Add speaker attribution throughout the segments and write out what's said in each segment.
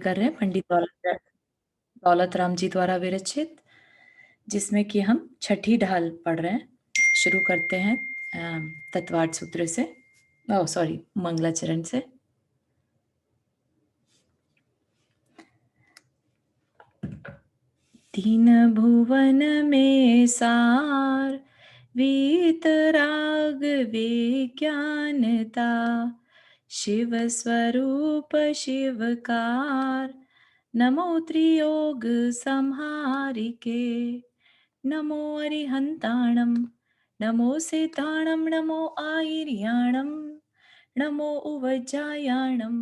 Speaker 1: कर रहे हैं पंडित दौलत राम जी द्वारा विरचित, जिसमें कि हम छठी ढाल पढ़ रहे हैं। शुरू करते हैं तत्वार्थ सूत्र से, ओ सॉरी, मंगलाचरण से। तीन भुवन में सार, वीतराग विज्ञानता, शिव स्वरूप शिवकार, नमो त्रियोग संहारिके, नमो अरिहंताणं, नमो सेताणं, नमो आयर्याणं, नमो उवज्जायाणं,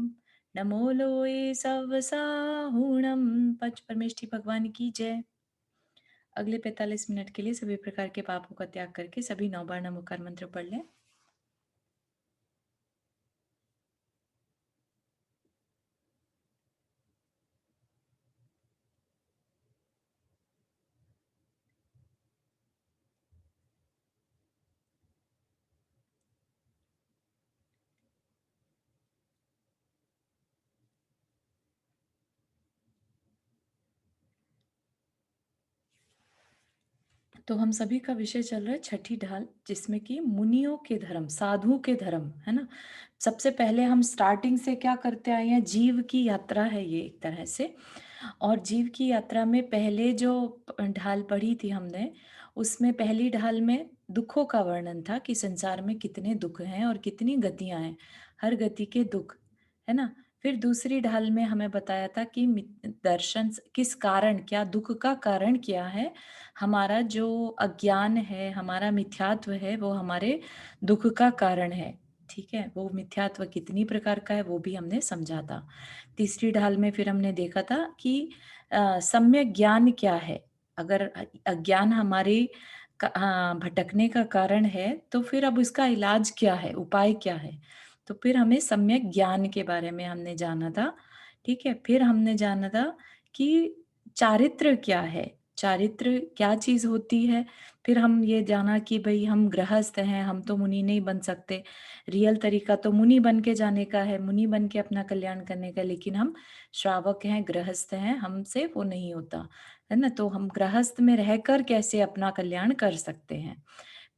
Speaker 1: नमो लोए सवसाहुणं। पंच परमेष्ठी भगवान की जय। अगले 45 मिनट के लिए सभी प्रकार के पापों का त्याग करके सभी 9 बार नमोकार मंत्र पढ़ लें। तो हम सभी का विषय चल रहा है छठी ढाल, जिसमें कि मुनियों के धर्म, साधु के धर्म, है ना। सबसे पहले हम स्टार्टिंग से क्या करते आए हैं, जीव की यात्रा है ये एक तरह से। और जीव की यात्रा में पहले जो ढाल पढ़ी थी हमने, उसमें पहली ढाल में दुखों का वर्णन था कि संसार में कितने दुख हैं और कितनी गतियां हैं, हर गति के दुख, है ना। फिर दूसरी ढाल में हमें बताया था कि दर्शन किस कारण, क्या दुख का कारण क्या है, हमारा जो अज्ञान है, हमारा मिथ्यात्व है, वो हमारे दुख का कारण है। ठीक है, वो मिथ्यात्व कितनी प्रकार का है वो भी हमने समझा था। तीसरी ढाल में फिर हमने देखा था कि सम्यक ज्ञान क्या है। अगर अज्ञान हमारी भटकने का कारण है, तो फिर अब उसका इलाज क्या है, उपाय क्या है। तो फिर हमें सम्यक ज्ञान के बारे में हमने जाना था। ठीक है, फिर हमने जाना था कि चारित्र क्या है, चारित्र क्या चीज होती है। फिर हम ये जाना कि भाई हम गृहस्थ हैं, हम तो मुनि नहीं बन सकते। रियल तरीका तो मुनि बन के जाने का है, मुनि बन के अपना कल्याण करने का, लेकिन हम श्रावक हैं, गृहस्थ हैं, हमसे वो नहीं होता, है ना। तो हम गृहस्थ में रहकर कैसे अपना कल्याण कर सकते हैं।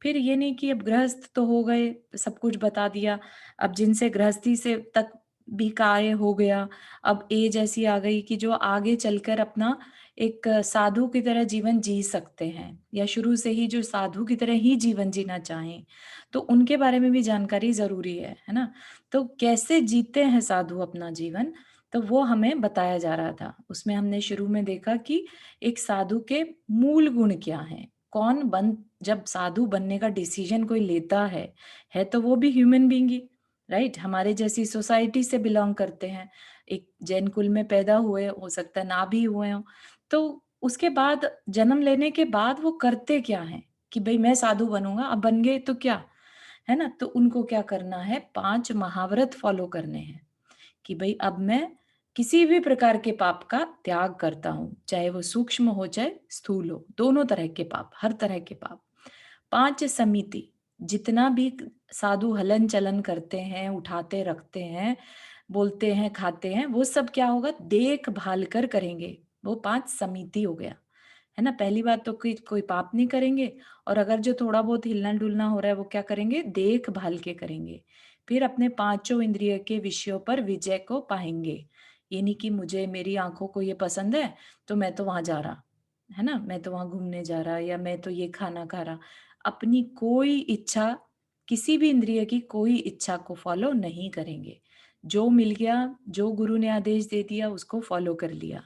Speaker 1: फिर ये नहीं कि अब गृहस्थ तो हो गए, सब कुछ बता दिया, अब जिनसे गृहस्थी से तक भी कार्य हो गया, अब एज ऐसी आ गई कि जो आगे चलकर अपना एक साधु की तरह जीवन जी सकते हैं, या शुरू से ही जो साधु की तरह ही जीवन जीना चाहें, तो उनके बारे में भी जानकारी जरूरी है ना। तो कैसे जीते हैं साधु अपना जीवन, तो वो हमें बताया जा रहा था। उसमें हमने शुरू में देखा कि एक साधु के मूल गुण क्या हैं, कौन बन, जब साधु बनने का डिसीजन कोई लेता है तो वो भी ह्यूमन बीइंग ही, राइट, हमारे जैसी सोसाइटी से बिलोंग करते हैं, एक जैन कुल में पैदा हुए, हो सकता है ना भी हुए हो। तो उसके बाद जन्म लेने के बाद वो करते क्या है कि भाई मैं साधु बनूंगा, अब बन गए तो क्या, है ना। तो उनको क्या करना है, 5 महाव्रत फॉलो करने हैं कि भाई अब मैं किसी भी प्रकार के पाप का त्याग करता हूं, चाहे वो सूक्ष्म हो चाहे स्थूल हो, दोनों तरह के पाप, हर तरह के पाप। 5 समिति, जितना भी साधु हलन चलन करते हैं, उठाते रखते हैं, बोलते हैं, खाते हैं, वो सब क्या होगा, देखभाल कर करेंगे। वो 5 समिति हो गया, है ना। पहली बात तो कोई कोई पाप नहीं करेंगे, और अगर जो थोड़ा बहुत हिलना डुलना हो रहा है वो क्या करेंगे, देखभाल के करेंगे। फिर अपने पांचों इंद्रिय के विषयों पर विजय को पाएंगे। ये नहीं कि मुझे, मेरी आंखों को ये पसंद है तो मैं तो वहां जा रहा, है ना, मैं तो वहां घूमने जा रहा, या मैं तो ये खाना खा रहा। अपनी कोई इच्छा, किसी भी इंद्रिय की कोई इच्छा को फॉलो नहीं करेंगे। जो मिल गया, जो गुरु ने आदेश दे दिया उसको फॉलो कर लिया,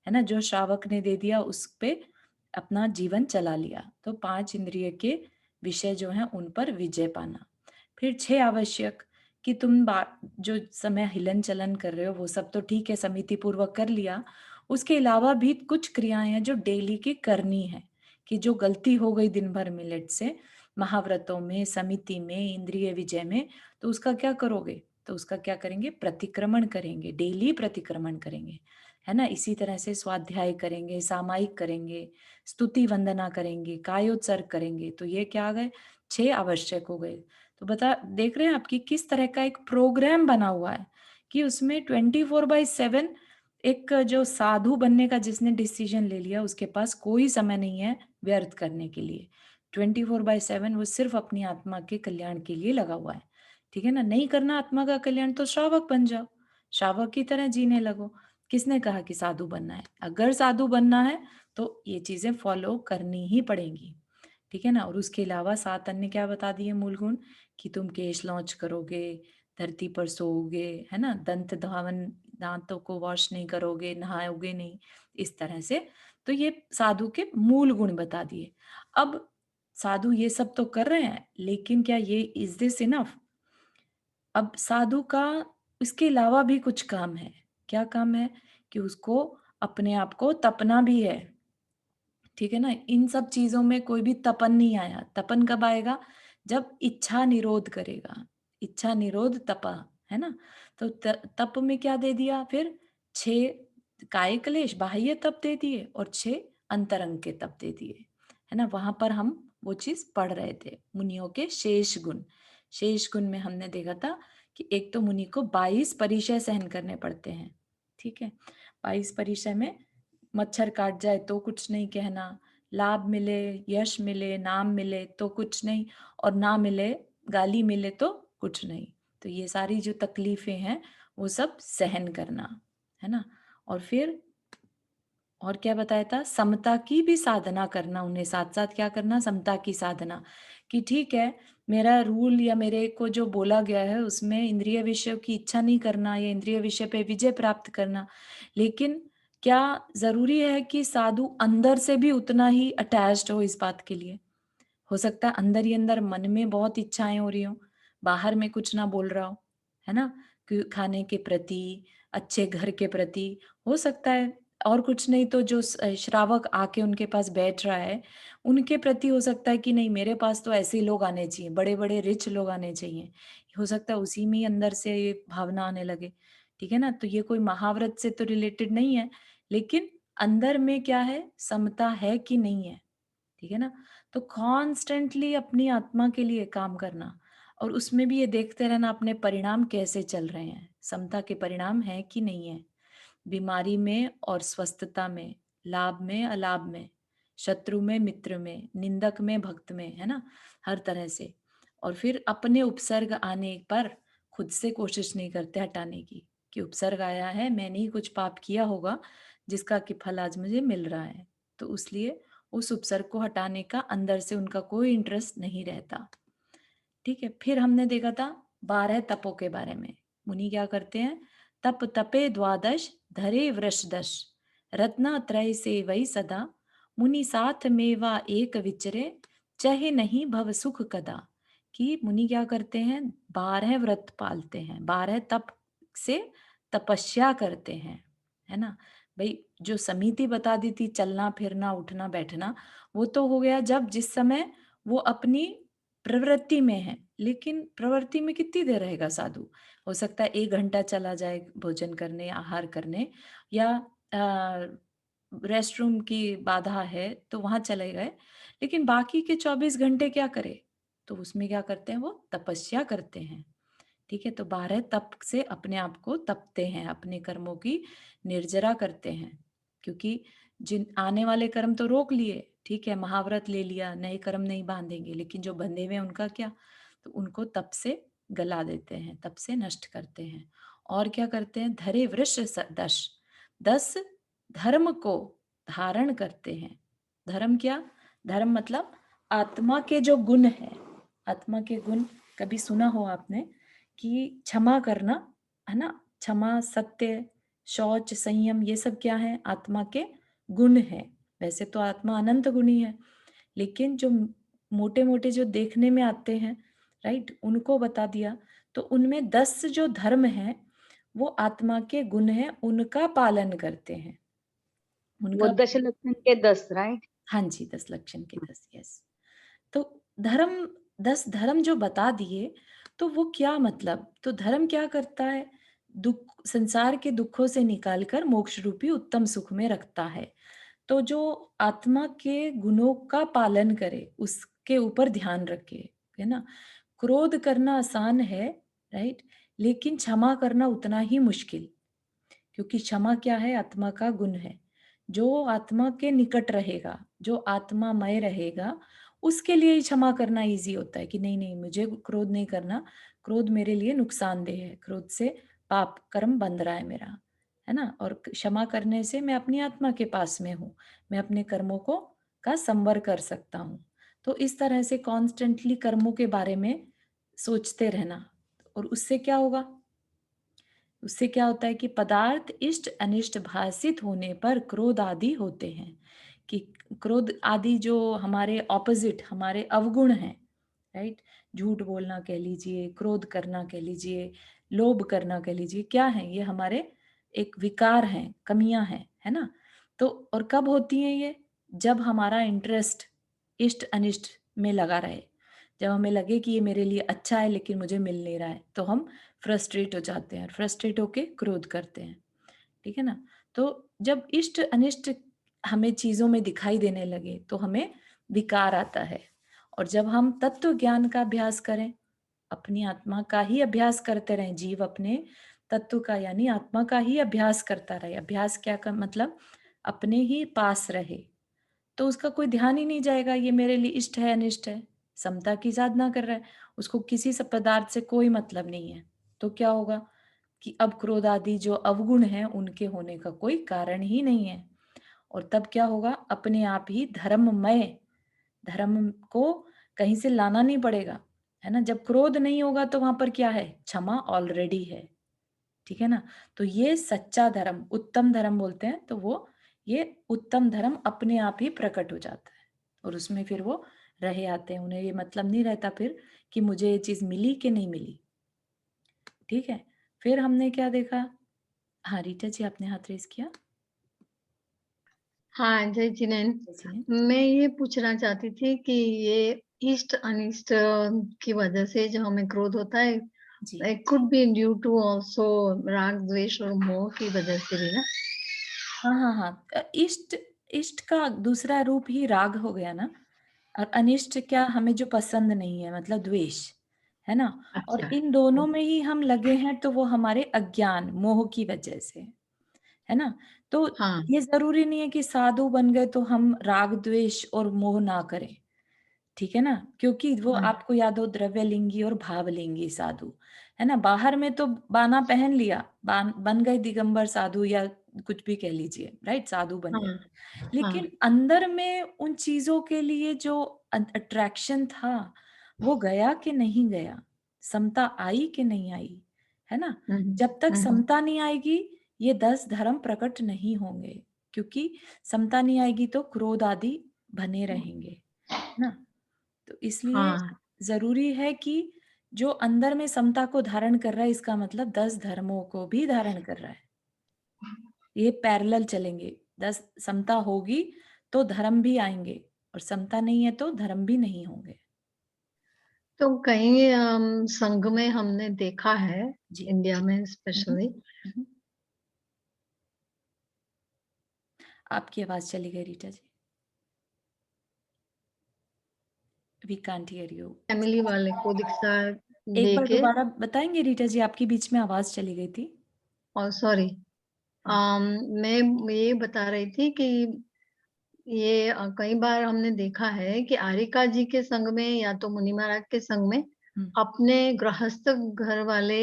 Speaker 1: है ना, जो श्रावक ने दे दिया उस पे अपना जीवन चला लिया। तो 5 इंद्रिय के विषय जो हैं उन पर विजय पाना। फिर 6 आवश्यक, कि तुम जो समय हिलन चलन कर रहे हो वो सब तो ठीक है, समिति पूर्वक कर लिया, उसके अलावा भी कुछ क्रियाएं हैं जो डेली की करनी है। कि जो गलती हो गई दिन भर में, लेट से महाव्रतों में, समिति में, इंद्रिय विजय में, तो उसका क्या करोगे, तो उसका क्या करेंगे, प्रतिक्रमण करेंगे, डेली प्रतिक्रमण करेंगे, है ना। इसी तरह से स्वाध्याय करेंगे, सामायिक करेंगे, स्तुति वंदना करेंगे, कायोत्सर्ग करेंगे। तो ये क्या आ गए, 6 आवश्यक हो गए। तो बता, देख रहे हैं आपकी किस तरह का एक प्रोग्राम बना हुआ है कि उसमें 24/7 एक जो साधु बनने का जिसने डिसीजन ले लिया उसके पास कोई समय नहीं है व्यर्थ करने के लिए। 24/7 वो सिर्फ अपनी आत्मा के कल्याण के लिए लगा हुआ है। ठीक है ना? नहीं करना आत्मा का कल्याण तो श्रावक बन जाओ। श्रावक की तरह जीने लगो। किसने कहा कि साधु बनना है? अगर साधु बनना है तो ये चीज़ें फ़ॉलो करनी ही पड़ेंगी। ठीक है ना? और उसके अलावा 7 अन्य क्या बता दिए मूल गुण कि तुम केश लॉन्च करोगे, धरती पर सोओगे, है ना? दंत धावन दाँतों को वॉश नहीं करोगे, नहाओगे नहीं, इस तरह से। तो ये साधु के मूल गुण बता दिए। अब साधु ये सब तो कर रहे हैं, लेकिन क्या ये इज़ दिस इनफ? अब साधु का इसके अलावा भी कुछ काम है। क्या काम है? कि उसको अपने आप को तपना भी है। ठीक है ना? इन सब चीज़ों में कोई भी तपन नहीं आया। तपन कब आएगा? जब इच्छा निरोध करेगा। इच्छा निरोध तपः, है ना? तो तप में क्या दे दिया फिर? 6 काय क्लेश बाह्य तप दे दिए और 6 अंतरंग के तप दे दिए। है ना? वहाँ पर हम वो चीज़ पढ़ रहे थे, मुनियों के शेष गुण। शेष गुण में हमने देखा था कि एक तो मुनि को 22 परिचय सहन करने पड़ते हैं। ठीक है? 22 परिचय में मच्छर काट जाए तो कुछ नहीं कहना, लाभ मिले, यश मिले, नाम मिले तो कुछ नहीं और ना मिले, गाली मिले तो कुछ नहीं। तो ये सारी जो तकलीफ़ें हैं, वो सब सहन करना, है ना? और फिर और क्या बताया था? समता की भी साधना करना उन्हें साथ-साथ क्या करना? समता की साधना, कि ठीक है, मेरा रूल या मेरे को जो बोला गया है उसमें इंद्रिय विषयों की इच्छा नहीं करना या इंद्रिय विषय पे विजय प्राप्त करना। लेकिन क्या ज़रूरी है कि साधु अंदर से भी उतना ही अटैच्ड हो इस बात के लिए? हो सकता है अंदर ही अंदर मन में बहुत इच्छाएँ हो रही हों, बाहर में कुछ ना बोल रहा हो, है ना? कि खाने के प्रति, अच्छे घर के प्रति, हो सकता है और कुछ नहीं तो जो श्रावक आके उनके पास बैठ रहा है, उनके प्रति हो सकता है कि नहीं मेरे पास तो ऐसे लोग आने चाहिए, बड़े-बड़े रिच लोग आने चाहिए। हो सकता है उसी में ही अंदर से ये भावना आने लगे, ठीक है ना? तो ये कोई महाव्रत से तो रिलेटेड नहीं है, लेकिन अंदर में क्या है, समता है कि नहीं है? ठीक है ना? तो कॉन्स्टेंटली अपनी आत्मा के लिए काम करना और उसमें भी ये देखते रहना अपने परिणाम कैसे चल रहे हैं, समता के परिणाम हैं कि नहीं है। बीमारी में और स्वस्थता में, लाभ में, अलाभ में, शत्रु में, मित्र में, निंदक में, भक्त में, है ना? हर तरह से। और फिर अपने उपसर्ग आने पर खुद से कोशिश नहीं करते हटाने की, कि उपसर्ग आया है, मैंने ही कुछ पाप किया होगा, जिसका कि फल आज मुझे मिल रहा है। तो इसलिए उस उपसर्ग को हटाने का अंदर से उनका कोई इंटरेस्ट नहीं रहता। ठीक है? फिर हमने देखा था 12 तपों के बारे में। मुनि क्या करते हैं? तप तपे द्वादश धरे वृषदश रत्नात्रय सेवै सदा मुनि साथ मेवा एक विचरे चहे नहीं भव सुख कदा। कि मुनि क्या करते हैं? 12 व्रत पालते हैं, 12 तप से तपस्या करते हैं, है ना? भई जो समिति बता दी थी चलना, फिरना, उठना, बैठना, वो तो हो गया जब जिस समय वो अपनी प्रवृत्ति में है, लेकिन प्रवृत्ति में कितनी देर रहेगा साधु? हो सकता है 1 घंटा चला जाए भोजन करने, आहार करने या रेस्टरूम की बाधा है तो वहाँ चले गए, लेकिन बाकी के 24 घंटे क्या करे? तो उसमें क्या करते हैं वो तपस्या करते हैं। ठीक है? तो 12 तप से अपने आप को तपते हैं, अपने कर्मों की निर्जरा करते हैं। क्योंकि जिन आने वाले कर्म तो रोक लिए, ठीक है, महाव्रत ले लिया, नए कर्म नहीं बाँधेंगे, लेकिन जो बंधे हुए हैं उनका क्या? तो उनको तप से गला देते हैं, तप से नष्ट करते हैं। और क्या करते हैं? धरे वृष स दश, 10 धर्म को धारण करते हैं। धर्म क्या? धर्म मतलब आत्मा के जो गुण हैं, आत्मा के गुण कभी सुना हो आपने कि क्षमा करना, है ना? क्षमा, सत्य, शौच, संयम ये सब क्या है? आत्मा के गुण हैं। वैसे तो आत्मा अनंत गुणी है, लेकिन जो मोटे-मोटे जो देखने में आते हैं, राइट? उनको बता दिया। तो उनमें 10 जो धर्म हैं, वो आत्मा के गुण हैं, उनका पालन करते हैं।
Speaker 2: वो
Speaker 1: उनका
Speaker 2: दश लक्षण के 10 राइट?
Speaker 1: हाँ जी, 10 लक्षण के 10 यस। तो धर्म 10 धर्म जो बता दिए, तो वो क्या मतलब? तो धर्म क्या करता है? दुःख संसार के दुःखों से निकाल कर मोक्ष रूपी उत्तम सुख में रखता है। तो जो आत्मा के गुणों का पालन करे, उसके ऊपर ध्यान रखे, है ना? क्रोध करना आसान है, राइट? लेकिन क्षमा करना उतना ही मुश्किल। क्योंकि क्षमा क्या है? आत्मा का गुण है। जो आत्मा के निकट रहेगा, जो आत्मामय रहेगा, उसके लिए ही क्षमा करना ईज़ी होता है कि नहीं-नहीं मुझे क्रोध नहीं करना, क्रोध मेरे लिए नुकसानदेह है, क्रोध से पाप कर्म बंध रहा है मेरा, है ना? और क्षमा करने से मैं अपनी आत्मा के पास में हूँ, मैं अपने कर्मों को का संवर कर सकता हूँ। तो इस तरह से कॉन्स्टेंटली कर्मों के बारे में सोचते रहना और उससे क्या होगा? उससे क्या होता है कि पदार्थ इष्ट अनिष्ट भासित होने पर क्रोध आदि होते हैं कि क्रोध आदि जो हमारे ऑपोजिट हमारे अवगुण हैं, राइट? झूठ बोलना कह लीजिए, क्रोध करना कह लीजिए, लोभ करना कह लीजिए, क्या है ये? हमारे एक विकार हैं, कमियां हैं, है ना? तो और कब होती हैं ये? जब हमारा इंटरेस्ट इष्ट अनिष्ट में लगा रहे, जब हमें लगे कि ये मेरे लिए अच्छा है लेकिन मुझे मिल नहीं रहा है, तो हम फ्रस्ट्रेट हो जाते हैं, फ्रस्ट्रेट होके क्रोध करते हैं, ठीक है ना? तो जब इष्ट अनिष्ट हमें चीज़ों में दिखाई देने लगे, तो हमें विकार आता है और जब हम तत्व ज्ञान का अभ्यास करें, अपनी आत्मा का ही अभ्यास करते रहें, जीव अपने तत्व का यानी आत्मा का ही अभ्यास करता रहे। अभ्यास क्या का मतलब अपने ही पास रहे, तो उसका कोई ध्यान ही नहीं जाएगा ये मेरे लिए इष्ट है अनिष्ट है। समता की साधना कर रहा है, उसको किसी स पदार्थ से कोई मतलब नहीं है। तो क्या होगा कि अब क्रोध आदि जो अवगुण हैं उनके होने का कोई कारण ही नहीं है। और तब क्या होगा? अपने आप ही धर्ममय, धर्म को कहीं से लाना नहीं पड़ेगा, है ना? जब क्रोध नहीं होगा तो वहाँ पर क्या है? क्षमा ऑलरेडी है। ठीक है ना? तो ये सच्चा धर्म, उत्तम धर्म बोलते हैं, तो वो ये उत्तम धर्म अपने आप ही प्रकट हो जाता है और उसमें फिर वो रहे आते हैं। उन्हें ये मतलब नहीं रहता फिर कि मुझे ये चीज़ मिली कि नहीं मिली, ठीक है? फिर हमने क्या देखा? हाँ, रीटा जी आपने हाथ रेज़ किया।
Speaker 2: हाँ, जय जिनेन।
Speaker 1: जय जिनेंद्र।
Speaker 2: मैं ये पूछना चाहती थी कि ये इष्ट-अनिष्ट की वजह से जो हमें क्रोध होता है,
Speaker 1: जी।
Speaker 2: It could be due to also राग, द्वेष और मोह की वजह से भी ना?
Speaker 1: हाँ, हाँ, हाँ। इष्ट इष्ट का दूसरा रूप ही राग हो गया ना और अनिष्ट क्या हमें जो पसंद नहीं है मतलब द्वेष, है ना? और
Speaker 2: अच्छा।
Speaker 1: इन दोनों में ही हम लगे हैं तो वो हमारे अज्ञान, मोह की वजह से। है ना? तो
Speaker 2: हाँ,
Speaker 1: ये ज़रूरी नहीं है कि साधु बन गए तो हम राग, द्वेष और मोह ना करें, ठीक है ना? क्योंकि वो
Speaker 2: हाँ,
Speaker 1: आपको याद हो द्रव्यलिंगी और भावलिंगी साधु, है ना? बाहर में तो बाना पहन लिया, बन गए दिगंबर साधु या कुछ भी कह लीजिए, राइट? साधु बन
Speaker 2: हाँ,
Speaker 1: गए।
Speaker 2: हाँ।
Speaker 1: लेकिन अंदर में उन चीज़ों के लिए जो अट्रैक्शन था, वो गया कि नहीं गया? समता आई कि नहीं आई? है ना?
Speaker 2: हुँ, हुँ,
Speaker 1: जब तक
Speaker 2: हुँ, हुँ।
Speaker 1: समता नहीं आएगी, ये 10 धर्म प्रकट नहीं होंगे, क्योंकि समता नहीं आएगी तो क्रोध आदि बने रहेंगे, है ना? तो इसलिए
Speaker 2: हाँ,
Speaker 1: ज़रूरी है कि जो अंदर में समता को धारण कर रहा है, इसका मतलब 10 धर्मों को भी धारण कर रहा है। ये पैरेलल चलेंगे। 10 समता होगी तो धर्म भी आएँगे और समता नहीं है तो धर्म भी नहीं होंगे।
Speaker 2: तो कहीं संघ में हमने देखा है,
Speaker 1: जी।
Speaker 2: इंडिया में
Speaker 1: हुँ, हुँ।
Speaker 2: स्पेशली।
Speaker 1: हुँ, हुँ। आपकी आवाज़ चली गई Rita ji. We can't hear you.
Speaker 2: Family वाले को दीक्षा
Speaker 1: एक
Speaker 2: दे
Speaker 1: बार
Speaker 2: के
Speaker 1: दोबारा बताएँगे रीटा जी? आपकी बीच में आवाज़ चली गई थी।
Speaker 2: सॉरी।
Speaker 1: हाँ।
Speaker 2: मैं ये बता रही थी कि ये कई बार हमने देखा है कि आरिका जी के संग में या तो मुनि महाराज के संग में
Speaker 1: हुँ,
Speaker 2: अपने गृहस्थ घर वाले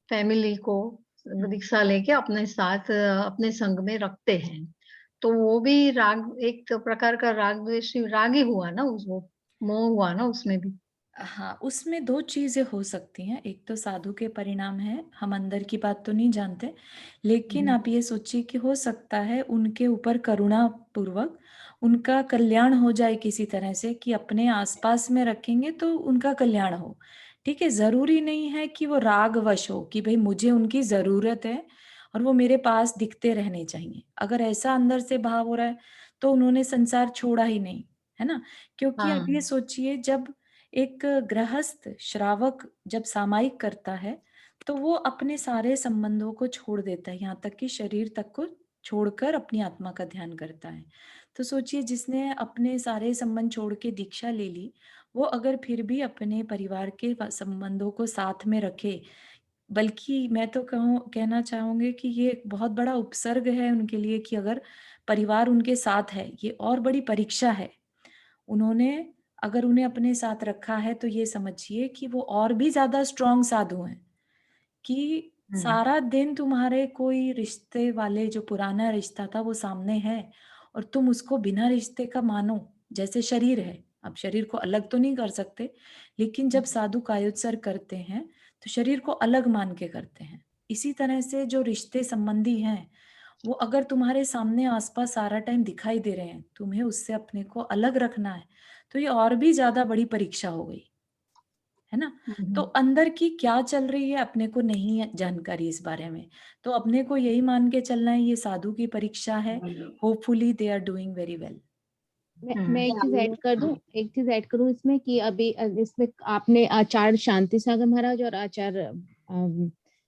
Speaker 2: फैमिली को
Speaker 1: हुँ।
Speaker 2: दीक्षा लेके अपने साथ अपने संग में रखते हैं। तो वो भी राग एक तो प्रकार का राग द्वेष राग ही हुआ ना उस वो मोह हुआ ना उसमें भी।
Speaker 1: हाँ, उसमें 2 चीज़ें हो सकती हैं। एक तो साधु के परिणाम हैं, हम अंदर की बात तो नहीं जानते। लेकिन
Speaker 2: हुँ,
Speaker 1: आप ये सोचिए कि हो सकता है उनके ऊपर करुणा पूर्वक उनका कल्याण हो जाए किसी तरह से कि अपने आस-पास में रखेंगे तो उनका कल्याण हो। ठीक है? ज़रूरी नहीं है कि वो रागवश हो कि भई मुझे उनकी ज़रूरत है और वो मेरे पास दिखते रहने चाहिए। अगर ऐसा अंदर से भाव हो रहा है, तो उन्होंने संसार छोड़ा ही नहीं, है ना? क्योंकि आप ये
Speaker 2: हाँ,
Speaker 1: सोचिए जब एक गृहस्थ श्रावक जब सामायिक करता है, तो वो अपने सारे संबंधों को छोड़ देता है, यहाँ तक कि शरीर तक को छोड़कर अपनी आत्मा का ध्यान करता है। तो सोचिए जिसने अपने सारे संबंध छोड़ के दीक्षा ले ली, वो अगर फिर भी अपने परिवार के संबंधों को साथ में रखे, बल्कि मैं तो कहना चाहूँगी कि ये एक बहुत बड़ा उपसर्ग है उनके लिए कि अगर परिवार उनके साथ है, ये और बड़ी परीक्षा है। उन्होंने अगर उन्हें अपने साथ रखा है तो ये समझिए कि वो और भी ज़्यादा स्ट्रॉन्ग साधु हैं, कि
Speaker 2: हुँ,
Speaker 1: सारा दिन तुम्हारे कोई रिश्ते वाले जो पुराना रिश्ता था वो सामने है और तुम उसको बिना रिश्ते का मानो, जैसे शरीर है। अब शरीर को अलग तो नहीं कर सकते, लेकिन जब साधु कायोत्सर्ग करते हैं, तो शरीर को अलग मान के करते हैं। इसी तरह से जो रिश्ते संबंधी हैं, वो अगर तुम्हारे सामने आस-पास सारा टाइम दिखाई दे रहे हैं, तुम्हें उससे अपने को अलग रखना है, तो ये और भी ज़्यादा बड़ी परीक्षा हो गई, है ना?
Speaker 2: हुँ,
Speaker 1: तो
Speaker 2: हुँ।
Speaker 1: अंदर की क्या चल रही है अपने को नहीं है जानकारी इस बारे में। तो अपने को यही मान के चलना है ये साधु की परीक्षा है, hopefully they are doing very well.
Speaker 2: हुँ,
Speaker 3: मैं एक चीज़ ऐड कर दूँ? एक चीज़ ऐड करूँ इसमें कि अभी इसमें आपने आचार्य शांति सागर महाराज और आचार्य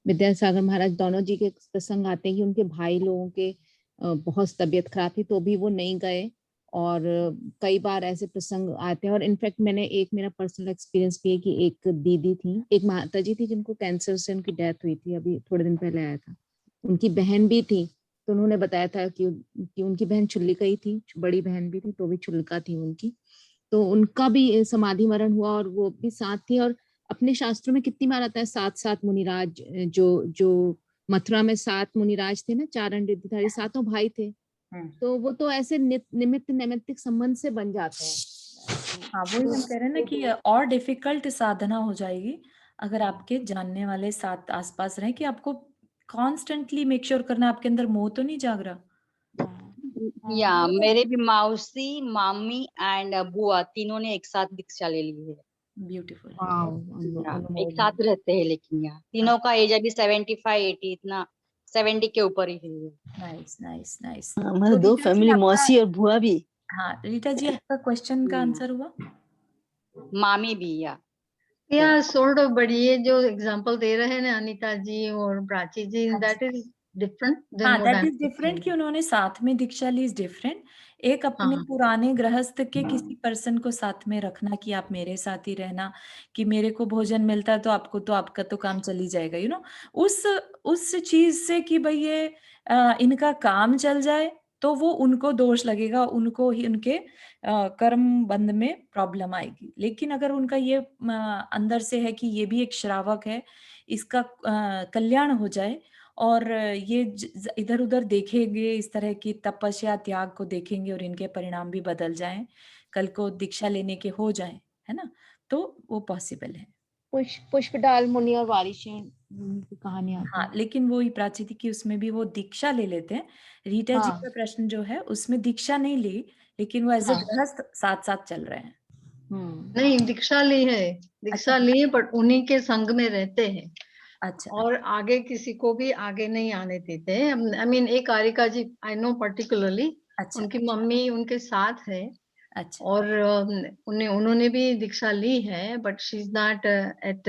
Speaker 3: विद्यासागर महाराज दोनों जी के प्रसंग आते हैं कि उनके भाई लोगों के बहुत तबीयत खराब थी तो भी वो नहीं गए और कई बार ऐसे प्रसंग आते हैं और इनफैक्ट मैंने एक मेरा पर्सनल एक्सपीरियंस भी है कि एक दीदी थी, एक माता जी थी जिनको कैंसर से उनकी डेथ हुई थी, अभी थोड़े दिन पहले आया था। उनकी बहन भी थी, तो उन्होंने बताया था कि उनकी बहन चुल्लिका ही थी, बड़ी बहन भी थी, तो भी चुल्लिका थी उनकी। तो उनका भी समाधि मरण हुआ और वो भी साथ थी और अपने शास्त्रों में कितनी बार आता है 7-7 मुनिराज जो जो मथुरा में 7 मुनिराज थे ना, चारण रिद्धिधारी, सातों भाई थे।
Speaker 1: हुँ।
Speaker 3: तो वो तो ऐसे निमित्त नैमित्तिक संबंध से बन जाते हैं।
Speaker 1: हाँ, वही हम कह रहे हैं ना कि और डिफ़िकल्ट साधना हो जाएगी, अगर आपके जानने वाले साथ आस-पास रहें कि आपको कॉन्स्टेंटली मेक श्योर करना है आपके अंदर मोह तो नहीं जाग रहा।
Speaker 3: हाँ,
Speaker 2: हाँ,
Speaker 3: वो तो
Speaker 2: मेरे भी मौसी, मामी एंड बुआ तीनों ने एक साथ दीक्षा ले ली है।
Speaker 1: ब्यूटीफुल।
Speaker 3: वाओ!
Speaker 2: हाँ, एक
Speaker 3: अनुमोदन।
Speaker 2: साथ रहते हैं लेकिन यहाँ
Speaker 1: हाँ,
Speaker 2: तीनों का एज अभी 75 80 इतना 70 के ऊपर ही है।
Speaker 1: Nice, nice, nice.
Speaker 4: हमारे
Speaker 1: तो
Speaker 4: दो
Speaker 1: रीटा जी
Speaker 4: फैमिली
Speaker 1: आपका
Speaker 4: मौसी और बुआ भी।
Speaker 1: हाँ, रीटा जी आपका क्वेश्चन का आंसर हुआ?
Speaker 2: मामी भी या
Speaker 5: या सॉर्ट ऑफ बट ये जो एग्जांपल दे रहे हैं ना अनीता जी और प्राची जी दैट
Speaker 1: अच्छा।
Speaker 5: इज डिफरेंट देन
Speaker 1: हाँ,
Speaker 5: what
Speaker 1: that
Speaker 5: I
Speaker 1: is
Speaker 5: am
Speaker 1: different
Speaker 5: saying.
Speaker 1: कि उन्होंने साथ में दीक्षा ली इज़ डिफरेंट। एक अपने
Speaker 5: हाँ
Speaker 1: पुराने गृहस्थ के किसी पर्सन को साथ में रखना कि आप मेरे साथ ही रहना, कि मेरे को भोजन मिलता है तो आपको तो आपका तो काम चल ही जाएगा, उस उस चीज़ से कि भई ये इनका काम चल जाए, तो वो उनको दोष लगेगा, उनको ही उनके कर्म बंध में प्रॉब्लम आएगी। लेकिन अगर उनका ये अंदर से है कि ये भी एक श्रावक है, इसका कल्याण हो जाए और ये इधर-उधर देखेंगे, इस तरह की तपस्या, त्याग को देखेंगे और इनके परिणाम भी बदल जाएँ, कल को दीक्षा लेने के हो जाएँ, है ना? तो वो पॉसिबल है।
Speaker 3: पुष्पडाल मुनि और वारिशी मुनि की कहानी आती
Speaker 1: हाँ,
Speaker 3: है।
Speaker 1: लेकिन वही प्राची थी कि उसमें भी वो दीक्षा ले लेते हैं। रीटा जी
Speaker 3: हाँ,
Speaker 1: का प्रश्न जो है उसमें दीक्षा नहीं ली, लेकिन वो एज़ अ
Speaker 3: हाँ।
Speaker 1: गृहस्थ साथ-साथ चल रहे हैं।
Speaker 3: हुँ।
Speaker 5: नहीं दीक्षा ली है,
Speaker 1: अच्छा,
Speaker 5: दीक्षा ली है बट उन्हीं के संग में रहते हैं
Speaker 1: अच्छा,
Speaker 5: और आगे किसी को भी आगे नहीं आने देते हैं। आई मीन एक कारिका जी आई नो पर्टिकुलरली
Speaker 1: अच्छा,
Speaker 5: उनकी मम्मी उनके साथ है
Speaker 1: अच्छा।
Speaker 5: और उन्होंने भी दीक्षा ली है but she is not at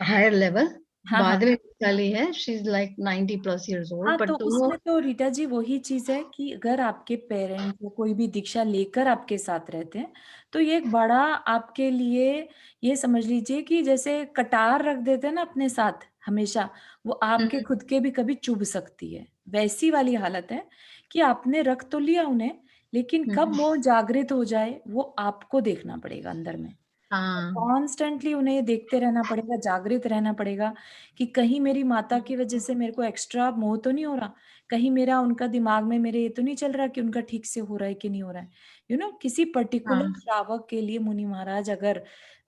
Speaker 5: higher level.
Speaker 1: हाँ, हाँ,
Speaker 5: बाद में
Speaker 1: हाँ।
Speaker 5: दीक्षा ली है she is like 90 plus years old
Speaker 1: हाँ,
Speaker 5: बट
Speaker 1: तो
Speaker 5: दोनों।
Speaker 1: उसमें तो रीटा जी वही चीज़ है कि अगर आपके पेरेंट्स या कोई भी दीक्षा लेकर आपके साथ रहते हैं, तो ये एक बड़ा आपके लिए ये समझ लीजिए कि जैसे कटार रख देते हैं ना अपने साथ हमेशा, वो आपके
Speaker 5: हम्म,
Speaker 1: खुद के भी कभी चुभ सकती है। वैसी वाली हालत है कि आपने रख तो लिया उन्हें, लेकिन कब
Speaker 5: हम्म,
Speaker 1: वो जागृत हो जाए, वो आपको देखना पड़ेगा अंदर में।
Speaker 5: हाँ
Speaker 1: कॉन्स्टेंटली उन्हें देखते रहना पड़ेगा, जागृत रहना पड़ेगा कि कहीं मेरी माता की वज़ह से मेरे को एक्स्ट्रा मोह तो नहीं हो रहा? कहीं मेरा उनका दिमाग में मेरे ये तो नहीं चल रहा कि उनका ठीक से हो रहा है कि नहीं हो रहा है? किसी पर्टिकुलर
Speaker 5: हाँ
Speaker 1: श्रावक के लिए मुनि महाराज अगर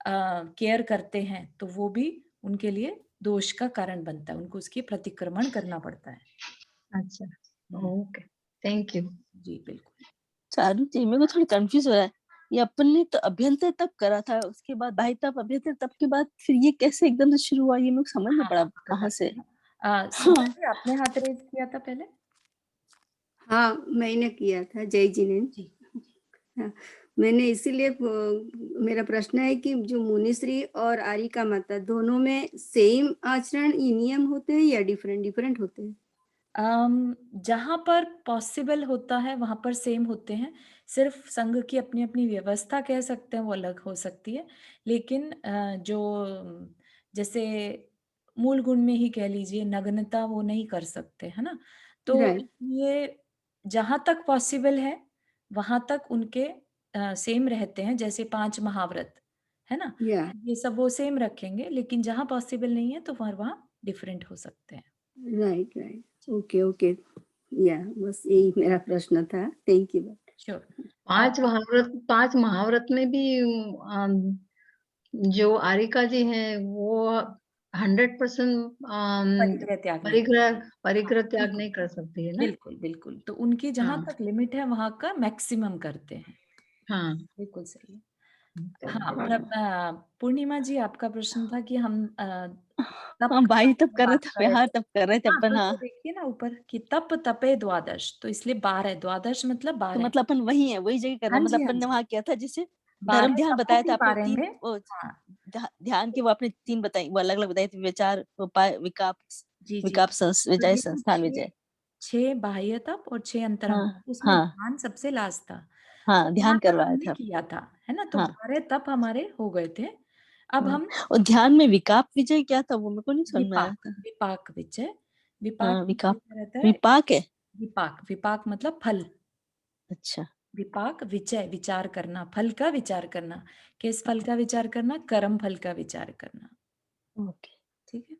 Speaker 1: केयर करते हैं, तो वो भी उनके लिए दोष का कारण बनता है, उनको उसकी प्रतिक्रमण करना पड़ता है।
Speaker 5: अच्छा
Speaker 1: हुँ,
Speaker 5: ओके थैंक यू।
Speaker 1: जी, बिल्कुल।
Speaker 4: चारू जी मेरे को थोड़ा कंफ्यूज हो रहा है। ये अपन ने तो अभ्यंतर तब करा था, उसके बाद भाई तब अभ्यंतर तब के बाद फिर ये कैसे एकदम से शुरू हुआ, ये मेरे को समझ नहीं
Speaker 1: हाँ,
Speaker 4: पड़ा
Speaker 1: आपका
Speaker 4: कहाँ से।
Speaker 1: बताते हैं। सुधा
Speaker 4: हाँ।
Speaker 1: जी आपने हाथ रेज़ किया था पहले?
Speaker 6: हाँ, मैंने किया था जय जी ने।
Speaker 1: जी।
Speaker 6: हाँ, मैंने इसीलिए मेरा प्रश्न है कि जो मुनिश्री और आरिका माता दोनों में सेम आचरण नियम होते हैं या डिफरेंट डिफरेंट होते हैं?
Speaker 1: जहाँ पर पॉसिबल होता है वहाँ पर सेम होते हैं। सिर्फ़ संघ की अपनी-अपनी व्यवस्था कह सकते हैं वो अलग हो सकती है। लेकिन जैसे मूल गुण में ही कह लीजिए, नग्नता वो नहीं कर सकते, है ना। तो
Speaker 6: राइट,
Speaker 1: ये जहां तक पॉसिबल है वहां तक उनके सेम रहते हैं, जैसे 5 महाव्रत, है ना,
Speaker 6: या
Speaker 1: ये सब वो सेम रखेंगे, लेकिन जहां पॉसिबल नहीं है तो वहां डिफरेंट हो सकते हैं।
Speaker 6: राइट, राइट, ओके, ओके, या बस यही मेरा प्रश्न था। Thank you.
Speaker 1: श्योर।
Speaker 5: 5 महाव्रत में भी जो आरिका जी हैं वो 100%
Speaker 1: परिग्रह त्याग नहीं।
Speaker 5: परिग्रह परिग्रह त्याग
Speaker 1: बिल्कुल
Speaker 5: नहीं कर सकती है ना।
Speaker 1: बिल्कुल बिल्कुल, तो उनकी जहां
Speaker 5: हाँ
Speaker 1: तक लिमिट है वहां का मैक्सिमम करते हैं।
Speaker 5: हाँ।
Speaker 1: बिल्कुल सही है। हाँ, पूर्णिमा जी, आपका प्रश्न था कि हम तप
Speaker 4: हाँ, भाई तब
Speaker 1: का
Speaker 4: कर रहे
Speaker 1: बात
Speaker 4: थे,
Speaker 1: कर रहे
Speaker 4: बिहार
Speaker 1: थे।
Speaker 4: तब कर रहे थे
Speaker 1: हाँ,
Speaker 4: अपन।
Speaker 1: तो
Speaker 4: हाँ,
Speaker 1: ये देखिए ना ऊपर कि तप तपे द्वादश, तो इसलिए 12, द्वादश मतलब
Speaker 4: तो
Speaker 1: 12।
Speaker 4: मतलब अपन वही है, वही जगह कर रहे
Speaker 1: हाँ
Speaker 4: हैं। मतलब
Speaker 1: जी, हाँ
Speaker 4: अपन ने
Speaker 1: जी,
Speaker 4: वहां किया था, जिसे धर्म
Speaker 1: 12
Speaker 4: ध्यान
Speaker 1: तपों
Speaker 4: बताया
Speaker 1: के
Speaker 4: था आपने,
Speaker 1: बारे
Speaker 4: तीन
Speaker 1: में।
Speaker 4: वो
Speaker 1: हाँ,
Speaker 4: ध्यान की वो आपने 3 बताई, वो अलग अलग बताई थी, विचार, उपाय, विकाप,
Speaker 1: जी जी।
Speaker 4: विकाप
Speaker 1: तो
Speaker 4: विजय,
Speaker 1: ये जो
Speaker 4: संस्थान विजय।
Speaker 1: 6 बाह्य तप और 6 अंतरंग
Speaker 4: हाँ,
Speaker 1: तप, उसमें
Speaker 4: हाँ,
Speaker 1: ध्यान सबसे लास्ट था। तो
Speaker 4: हाँ,
Speaker 1: वहां
Speaker 4: ध्यान
Speaker 1: तक
Speaker 4: करवाया
Speaker 1: हमने
Speaker 4: था।
Speaker 1: किया था, है ना, तो
Speaker 4: हाँ,
Speaker 1: 12 तप हमारे हो गए थे। अब
Speaker 4: हाँ।
Speaker 1: हम
Speaker 4: और ध्यान में विकाप विजय क्या था, वो मेरे को नहीं समझ में आया
Speaker 1: विपाक,
Speaker 4: था।
Speaker 1: विपाक विजय, विपाक
Speaker 4: हाँ,
Speaker 1: विजय
Speaker 4: विकाप,
Speaker 1: क्या रहता है?
Speaker 4: विपाक है।
Speaker 1: विपाक, विपाक मतलब फल।
Speaker 4: अच्छा,
Speaker 1: विपाक विजय, विचार करना, फल का विचार करना। किस फल का विचार करना? कर्म फल का विचार करना।
Speaker 4: ओके।
Speaker 1: ठीक है।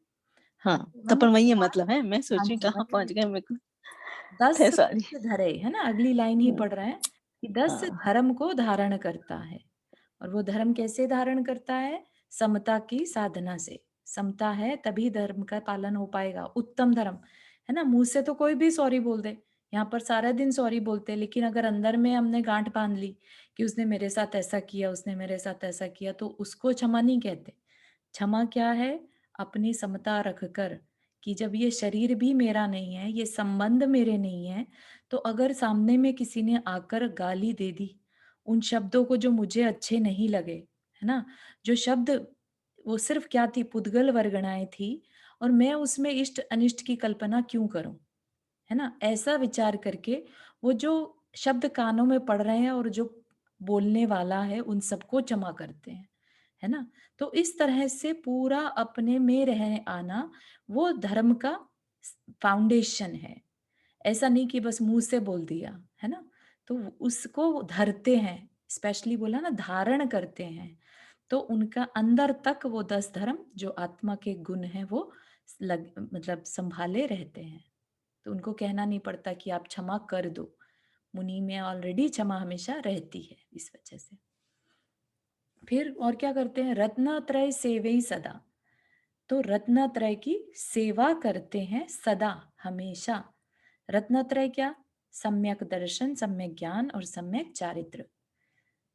Speaker 4: हाँ,
Speaker 1: हाँ, तो
Speaker 4: तो
Speaker 1: हम
Speaker 4: अपन वही है, मतलब है, मैं
Speaker 1: हाँ
Speaker 4: सोची
Speaker 1: जी,
Speaker 4: कहाँ
Speaker 1: मतलब
Speaker 4: पहुंच गए मेरे को।
Speaker 1: 10
Speaker 4: है, सॉरी।
Speaker 1: वृक्ष धरे, है ना, अगली लाइन ही पढ़ रहे हैं कि 10
Speaker 4: हाँ,
Speaker 1: धर्म को धारण करता है। और वो धर्म कैसे धारण करता है? समता की साधना से। समता है तभी धर्म का पालन हो पाएगा, उत्तम धर्म, है ना। मुंह से तो कोई भी सॉरी बोल दे, यहाँ पर सारा दिन सॉरी बोलते हैं, लेकिन अगर अंदर में हमने गांठ बांध ली कि उसने मेरे साथ ऐसा किया, उसने मेरे साथ ऐसा किया, तो उसको क्षमा नहीं कहते। क्षमा क्या है? अपनी समता रखकर, कि जब ये शरीर भी मेरा नहीं है, ये संबंध मेरे नहीं है, तो अगर सामने में किसी ने आकर गाली दे दी, उन शब्दों को जो मुझे अच्छे नहीं लगे, है ना, जो शब्द वो सिर्फ क्या थी, पुद्गल वर्गणाएं थी, और मैं उसमें इष्ट अनिष्ट की कल्पना क्यों करूं, है ना, ऐसा विचार करके वो जो शब्द कानों में पड़ रहे हैं और जो बोलने वाला है उन सबको क्षमा करते हैं, है ना। तो इस तरह से पूरा अपने में रह आना वो धर्म का फाउंडेशन है। ऐसा नहीं कि बस मुंह से बोल दिया, है ना, तो उसको धरते हैं, स्पेशली बोला ना, धारण करते हैं। तो उनका अंदर तक वो 10 धर्म जो आत्मा के गुण हैं वो मतलब संभाले रहते हैं। तो उनको कहना नहीं पड़ता कि आप क्षमा कर दो, मुनि में ऑलरेडी क्षमा हमेशा रहती है, इस वजह से। फिर और क्या करते हैं? रत्नत्रय सेवई सदा। तो रत्नत्रय की सेवा करते हैं सदा, हमेशा। रत्नत्रय क्या? सम्यक दर्शन, सम्यक ज्ञान और सम्यक चारित्र।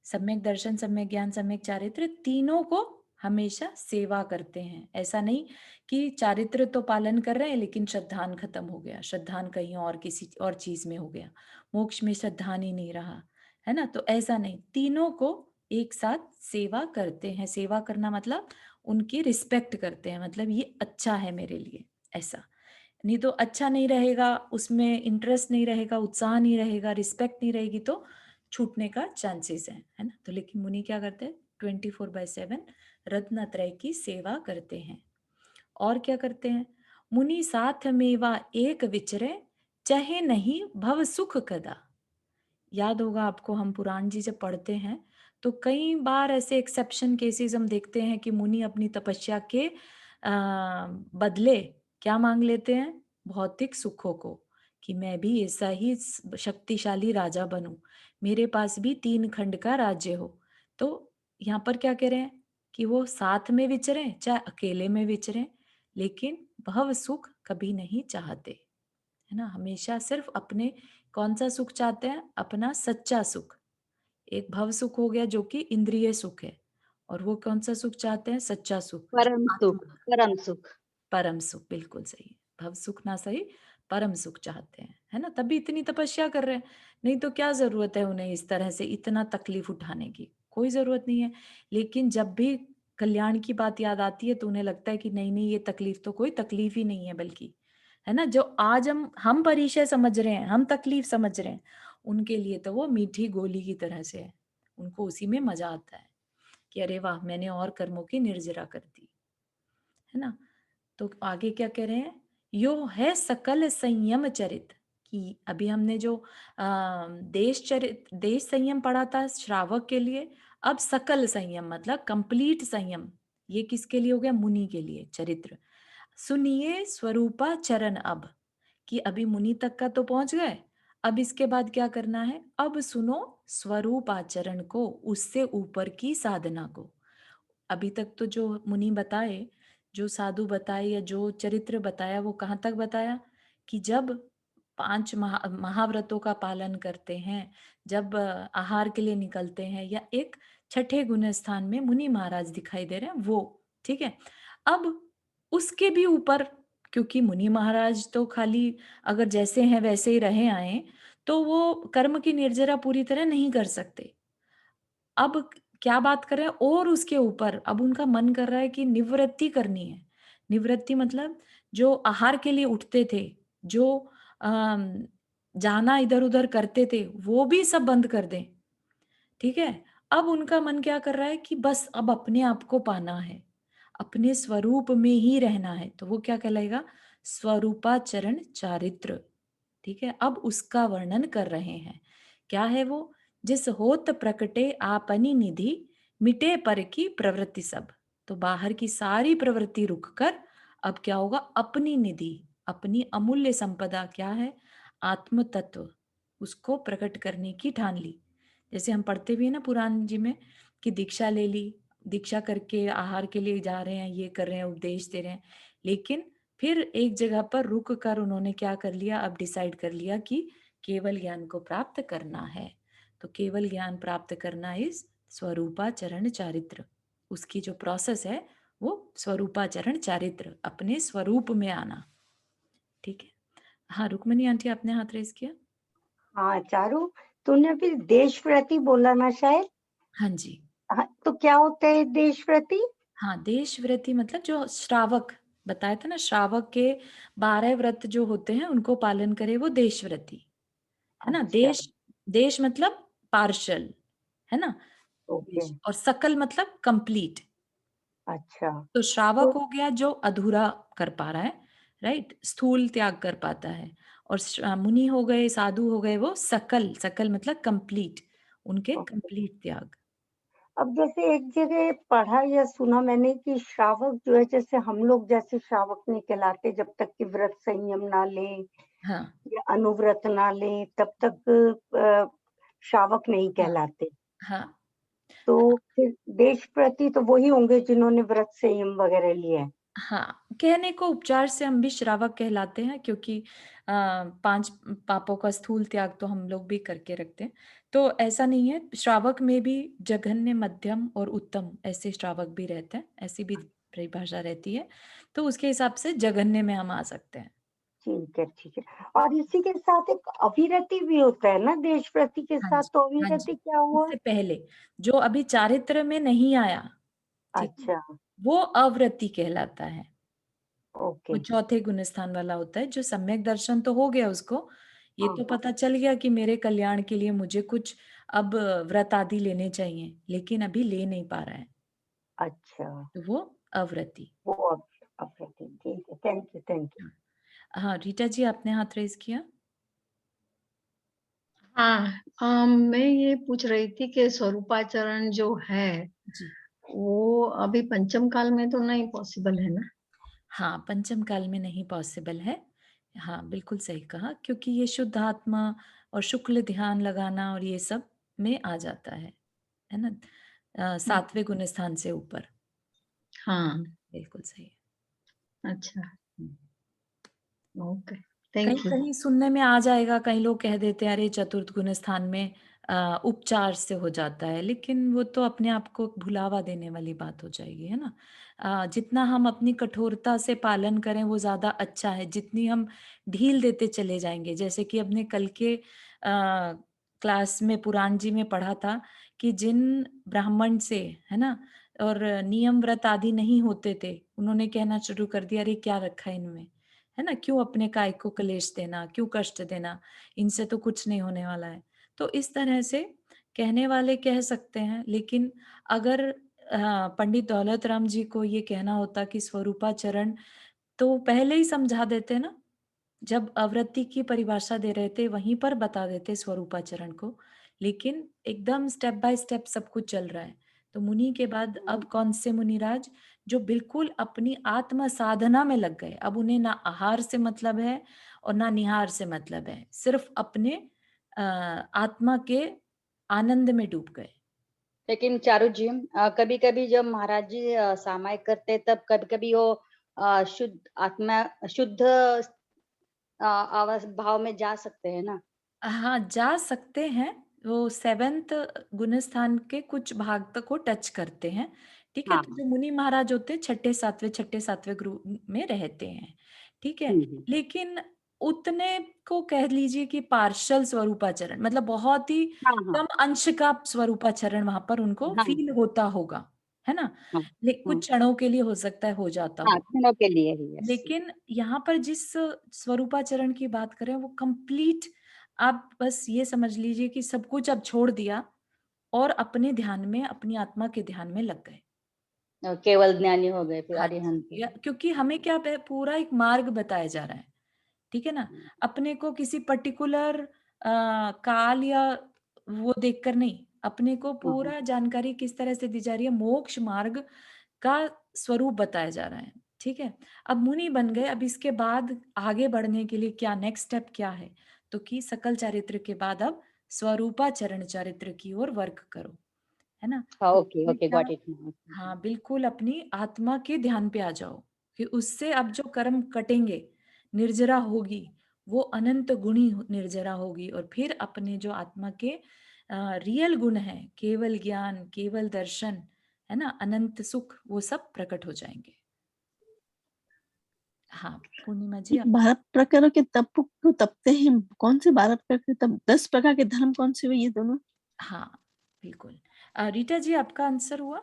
Speaker 1: सम्यक दर्शन, सम्यक ज्ञान, सम्यक चारित्र, तीनों को हमेशा सेवा करते हैं। ऐसा नहीं कि चारित्र तो पालन कर रहे हैं लेकिन श्रद्धान खत्म हो गया, श्रद्धान कहीं और किसी और चीज में हो गया, मोक्ष में श्रद्धान ही नहीं रहा, है ना। तो ऐसा नहीं, तीनों को एक साथ सेवा करते हैं। सेवा करना मतलब उनकी रिस्पेक्ट करते हैं, मतलब ये अच्छा है मेरे लिए, ऐसा नहीं। तो अच्छा नहीं रहेगा, उसमें इंटरेस्ट नहीं रहेगा, उत्साह नहीं रहेगा, रिस्पेक्ट नहीं रहेगी, तो छूटने का चांसेस है ना। तो लेकिन मुनि क्या करते हैं? 24/7 रत्नत्रय की सेवा करते हैं। और क्या करते हैं? मुनि साथ मेवा एक विचरे, चाहे नहीं भव सुख कदा। याद होगा आपको, हम पुराण जी जब पढ़ते हैं तो कई बार ऐसे एक्सेप्शन केसेस हम देखते हैं कि मुनि अपनी तपस्या के बदले क्या मांग लेते हैं? भौतिक सुखों को, कि मैं भी ऐसा ही शक्तिशाली राजा बनूं, मेरे पास भी 3 खंड का राज्य हो। तो यहाँ पर क्या कह रहे हैं कि वो साथ में विचरें चाहे अकेले में विचरें, लेकिन भव सुख कभी नहीं चाहते, है ना। हमेशा सिर्फ अपने कौन सा सुख चाहते हैं? अपना सच्चा सुख। एक भव सुख हो गया जो कि इंद्रिय सुख है, और वो कौन सा सुख चाहते हैं? सच्चा सुख, जो
Speaker 5: परम
Speaker 1: आत्मा
Speaker 5: सुख,
Speaker 1: का,
Speaker 5: परम सुख।
Speaker 1: परम सुख। बिल्कुल सही, भव सुख ना सही, परम सुख चाहते हैं, है ना। तभी इतनी तपस्या कर रहे हैं, नहीं तो क्या जरूरत है उन्हें इस तरह से इतना तकलीफ उठाने की? कोई जरूरत नहीं है। लेकिन जब भी कल्याण की बात याद आती है तो उन्हें लगता है कि नहीं नहीं, ये तकलीफ तो कोई तकलीफ ही नहीं है, बल्कि, है ना, जो आज हम परिचय समझ रहे हैं, हम तकलीफ समझ रहे हैं, उनके लिए तो वो मीठी गोली की तरह से है। उनको उसी में मजा आता है कि अरे वाह, मैंने और कर्मों की निर्जरा कर दी, है ना। तो आगे क्या कह रहे हैं, यो है सकल संयम चरित, कि अभी हमने जो देश संयम पढ़ा था श्रावक के लिए, अब सकल संयम मतलब कंप्लीट संयम, ये किसके लिए हो गया, मुनि के लिए चरित्र। सुनिए स्वरूपा चरण अब, कि अभी मुनि तक का तो पहुंच गए, अब इसके बाद क्या करना है, अब सुनो स्वरूप आचरण को, उससे ऊपर की साधना को। अभी तक तो जो मुनि बताए, जो साधु बताए या जो चरित्र बताया, वो कहाँ तक बताया कि जब 5 महाव्रतों का पालन करते हैं, जब आहार के लिए निकलते हैं, या एक छठे गुण स्थान में मुनि महाराज दिखाई दे रहे हैं वो, ठीक है। अब उसके भी ऊपर, क्योंकि मुनि महाराज तो खाली अगर जैसे हैं वैसे ही रहे आए, तो वो कर्म की निर्जरा पूरी तरह नहीं कर सकते। अब क्या बात कर रहे हैं, और उसके ऊपर अब उनका मन कर रहा है कि निवृत्ति करनी है। निवृत्ति मतलब जो आहार के लिए उठते थे, जो अम, जाना इधर उधर करते थे, वो भी सब बंद कर दें, ठीक है। अब उनका मन क्या कर रहा है कि बस अब अपने आप को पाना है, अपने स्वरूप में ही रहना है, तो वो क्या कहलाएगा, स्वरूपाचरण चारित्र, ठीक है। अब उसका वर्णन कर रहे हैं, क्या है वो, जिस होत प्रकटे आपनी निधि, मिटे पर की प्रवृत्ति सब। तो बाहर की सारी प्रवृत्ति रुक कर अब क्या होगा, अपनी निधि, अपनी अमूल्य संपदा क्या है, आत्म तत्व, उसको प्रकट करने की ठान ली। जैसे हम पढ़ते भी है ना पुराण जी में, कि दीक्षा ले ली, दीक्षा करके आहार के लिए जा रहे हैं, ये कर रहे हैं, उपदेश दे रहे हैं, लेकिन फिर एक जगह पर रुक कर उन्होंने क्या कर लिया, अब डिसाइड कर लिया कि केवल ज्ञान को प्राप्त करना है। तो केवल ज्ञान प्राप्त करना इस स्वरूपाचरण चारित्र, उसकी जो प्रोसेस है वो स्वरूपाचरण चारित्र, अपने स्वरूप में आना, ठीक है। हाँ रुक्मणी आंटी, आपने हाथ रेस किया।
Speaker 7: हाँ चारू, तूने अभी देश प्रति बोला ना शायद।
Speaker 1: हाँ जी।
Speaker 7: हाँ, तो क्या होता है देश प्रति?
Speaker 1: हाँ, देश व्रती मतलब जो श्रावक बताया था ना, श्रावक के 12 व्रत जो होते हैं उनको पालन करे वो देश व्रती है ना।
Speaker 7: अच्छा,
Speaker 1: देश, देश मतलब पार्शल, है ना,
Speaker 7: ओके,
Speaker 1: देश, और सकल मतलब कंप्लीट।
Speaker 7: अच्छा।
Speaker 1: तो
Speaker 7: तो
Speaker 1: श्रावक हो गया जो अधूरा कर पा रहा है, राइट, स्थूल त्याग कर पाता है, और मुनि हो गए, साधु हो गए, वो सकल, सकल मतलब कंप्लीट, उनके
Speaker 7: ओके।
Speaker 1: कंप्लीट त्याग।
Speaker 7: अब जैसे एक जगह पढ़ा या सुना मैंने कि श्रावक जो है, जैसे हम लोग जैसे श्रावक नहीं कहलाते जब तक कि व्रत संयम ना ले
Speaker 1: हाँ
Speaker 7: या अनुव्रत ना ले, तब तक श्रावक नहीं
Speaker 1: हाँ
Speaker 7: कहलाते।
Speaker 1: हाँ
Speaker 7: तो फिर देश प्रति तो वही होंगे जिन्होंने व्रत संयम वगैरह लिए हैं।
Speaker 1: हाँ, कहने को उपचार से हम भी श्रावक कहलाते हैं, क्योंकि 5 पापों का स्थूल त्याग तो हम लोग भी करके रखते हैं। तो ऐसा नहीं है, श्रावक में भी जघन्य, मध्यम और उत्तम ऐसे श्रावक भी रहते हैं, ऐसी भी परिभाषा रहती है। तो उसके हिसाब से जघन्य में हम आ सकते हैं।
Speaker 7: ठीक है, ठीक है। और इसी के साथ एक अविरति भी होता है ना देश प्रति के
Speaker 1: हाँ
Speaker 7: साथ,
Speaker 1: जी,
Speaker 7: तो
Speaker 1: हाँ
Speaker 7: अविरति
Speaker 1: जी।
Speaker 7: क्या हुआ?
Speaker 1: इससे पहले जो अभी चारित्र में नहीं आया, ठीक है,
Speaker 7: अच्छा,
Speaker 1: वो अव्रति कहलाता है।
Speaker 7: ओके,
Speaker 1: वो चौथे गुण स्थान वाला होता है, जो सम्यक दर्शन तो हो गया उसको, ये
Speaker 7: हाँ
Speaker 1: तो
Speaker 7: हाँ,
Speaker 1: पता चल गया कि मेरे कल्याण के लिए मुझे कुछ अब व्रत आदि लेने चाहिए, लेकिन अभी ले नहीं पा रहा है,
Speaker 7: अच्छा,
Speaker 1: तो वो अव्रति।
Speaker 7: वो अविरति, ठीक है, थैंक यू, थैंक यू।
Speaker 1: हाँ रीटा जी, आपने हाथ रेज किया।
Speaker 5: हाँ, मैं ये पूछ रही थी कि स्वरूपाचरण जो है
Speaker 1: जी
Speaker 5: वो अभी पंचम काल में तो नहीं पॉसिबल है ना?
Speaker 1: हाँ, पंचम काल में नहीं पॉसिबल है। हाँ बिल्कुल सही कहा, क्योंकि ये शुद्ध आत्मा और शुक्ल ध्यान लगाना और ये सब में आ जाता है ना, 7वें गुण स्थान से ऊपर।
Speaker 5: हाँ,
Speaker 1: बिल्कुल सही है।
Speaker 5: अच्छा,
Speaker 1: हम्म।
Speaker 5: ओके,
Speaker 1: कहीं
Speaker 5: थैंक यू।
Speaker 1: कहीं सुनने में आ जाएगा, कई लोग कह देते हैं अरे चतुर्थ गुण स्थान में उपचार से हो जाता है, लेकिन वो तो अपने आप को भुलावा देने वाली बात हो जाएगी, है ना। जितना हम अपनी कठोरता से पालन करें वो ज्यादा अच्छा है, जितनी हम ढील देते चले जाएंगे, जैसे कि अपने कल के क्लास में पुराण जी में पढ़ा था कि जिन ब्राह्मण से, है ना, और नियम व्रत आदि नहीं होते थे, उन्होंने कहना शुरू कर दिया अरे क्या रखा है इनमें, है ना, क्यों अपने काय को क्लेश देना, क्यों कष्ट देना, इनसे तो कुछ नहीं होने वाला है। तो इस तरह से कहने वाले कह सकते हैं, लेकिन अगर पंडित दौलत राम जी को ये कहना होता कि स्वरूपाचरण तो पहले ही समझा देते ना, जब आवृत्ति की परिभाषा दे रहे थे वहीं पर बता देते स्वरूपाचरण को, लेकिन एकदम स्टेप बाय स्टेप सब कुछ चल रहा है। तो मुनि के बाद अब कौन से मुनिराज, जो बिल्कुल अपनी आत्म साधना में लग गए। अब उन्हें ना आहार से मतलब है और ना निहार से मतलब है, सिर्फ अपने आत्मा के आनंद में डूब गए।
Speaker 8: लेकिन चारू जी, कभी कभी जब महाराज जी सामायिक करते तब कभी कभी वो शुद्ध आत्मा, शुद्ध आवाज भाव में जा सकते हैं ना।
Speaker 1: हाँ, जा सकते हैं। वो 7th गुणस्थान के कुछ भाग तक को टच करते हैं, ठीक है।
Speaker 8: हाँ।
Speaker 1: तो जो मुनि महाराज होते हैं छठे सातवें ग्रुप में रहते हैं, ठीक है। लेकिन उतने को कह लीजिए कि पार्शल स्वरूपाचरण, मतलब बहुत ही
Speaker 8: हाँ हाँ
Speaker 1: कम अंश का स्वरूपाचरण वहां पर उनको
Speaker 8: हाँ
Speaker 1: फील होता होगा, है ना।
Speaker 8: हाँ हाँ
Speaker 1: कुछ क्षणों के लिए हो सकता है हो जाता
Speaker 8: हाँ,
Speaker 1: हो,
Speaker 8: क्षणों के लिए ही, यस।
Speaker 1: लेकिन यहाँ पर जिस स्वरूपाचरण की बात करें वो कंप्लीट, आप बस ये समझ लीजिए कि सब कुछ अब छोड़ दिया और अपने ध्यान में, अपनी आत्मा के ध्यान में लग गए।
Speaker 8: केवल ज्ञानी हो गए फिर
Speaker 1: हाँ
Speaker 8: अरिहंत।
Speaker 1: जी, क्योंकि हमें क्या पूरा एक मार्ग बताया जा रहा है, ठीक है ना। अपने को किसी पर्टिकुलर काल या वो देखकर नहीं, अपने को पूरा जानकारी किस तरह से दी जा रही है, मोक्ष मार्ग का स्वरूप बताया जा रहा है, ठीक है। अब मुनि बन गए, अब इसके बाद आगे बढ़ने के लिए क्या नेक्स्ट स्टेप क्या है, तो कि सकल चारित्र के बाद अब स्वरूपाचरण चारित्र की ओर वर्क करो, है ना।
Speaker 8: हाँ,
Speaker 1: तो
Speaker 8: ओके
Speaker 1: इसमें
Speaker 8: ओके,
Speaker 1: क्या,
Speaker 8: गॉट इट।
Speaker 1: हाँ बिल्कुल अपनी आत्मा के ध्यान पे आ जाओ कि उससे अब जो कर्म कटेंगे, निर्जरा होगी, वो अनंत गुणी निर्जरा होगी, और फिर अपने जो आत्मा के रियल गुण है, केवल ज्ञान, केवल दर्शन, है ना, अनंत सुख, वो सब प्रकट हो जाएंगे। हाँ पूर्णिमा जी आप।
Speaker 4: 12 प्रकारों के तप को तपते हैं, कौन से 12 प्रकार के तप, 10 प्रकार के धर्म कौन से हुए ये दोनों?
Speaker 1: हाँ बिल्कुल। रीटा जी आपका आंसर हुआ?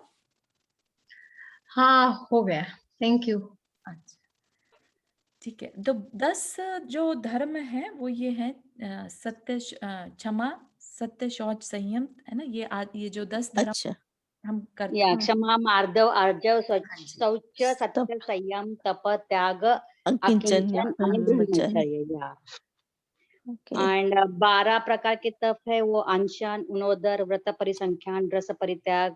Speaker 5: हाँ हो गया, थैंक यू।
Speaker 1: अच्छा ठीक है। तो 10 जो धर्म है वो ये है सत्य, क्षमा, सत्य, शौच, संयम, है ना। ये जो 10 धर्म
Speaker 4: अच्छा,
Speaker 1: हम करते
Speaker 8: या
Speaker 1: हैं।
Speaker 8: क्षमा, मार्दव, आर्जव,
Speaker 1: हाँ जी,
Speaker 8: शौच,
Speaker 4: तप,
Speaker 8: सत्य, संयम, तप, त्याग,
Speaker 4: अकिंचन,
Speaker 8: अकिंचन आणि
Speaker 4: ब्रह्मचर्य।
Speaker 8: ब्रह्मचर्य। या
Speaker 4: ओके,
Speaker 8: एंड 12 प्रकार के तप है वो अनशन, उनोदर, व्रत परिसंख्यान, रस परित्याग,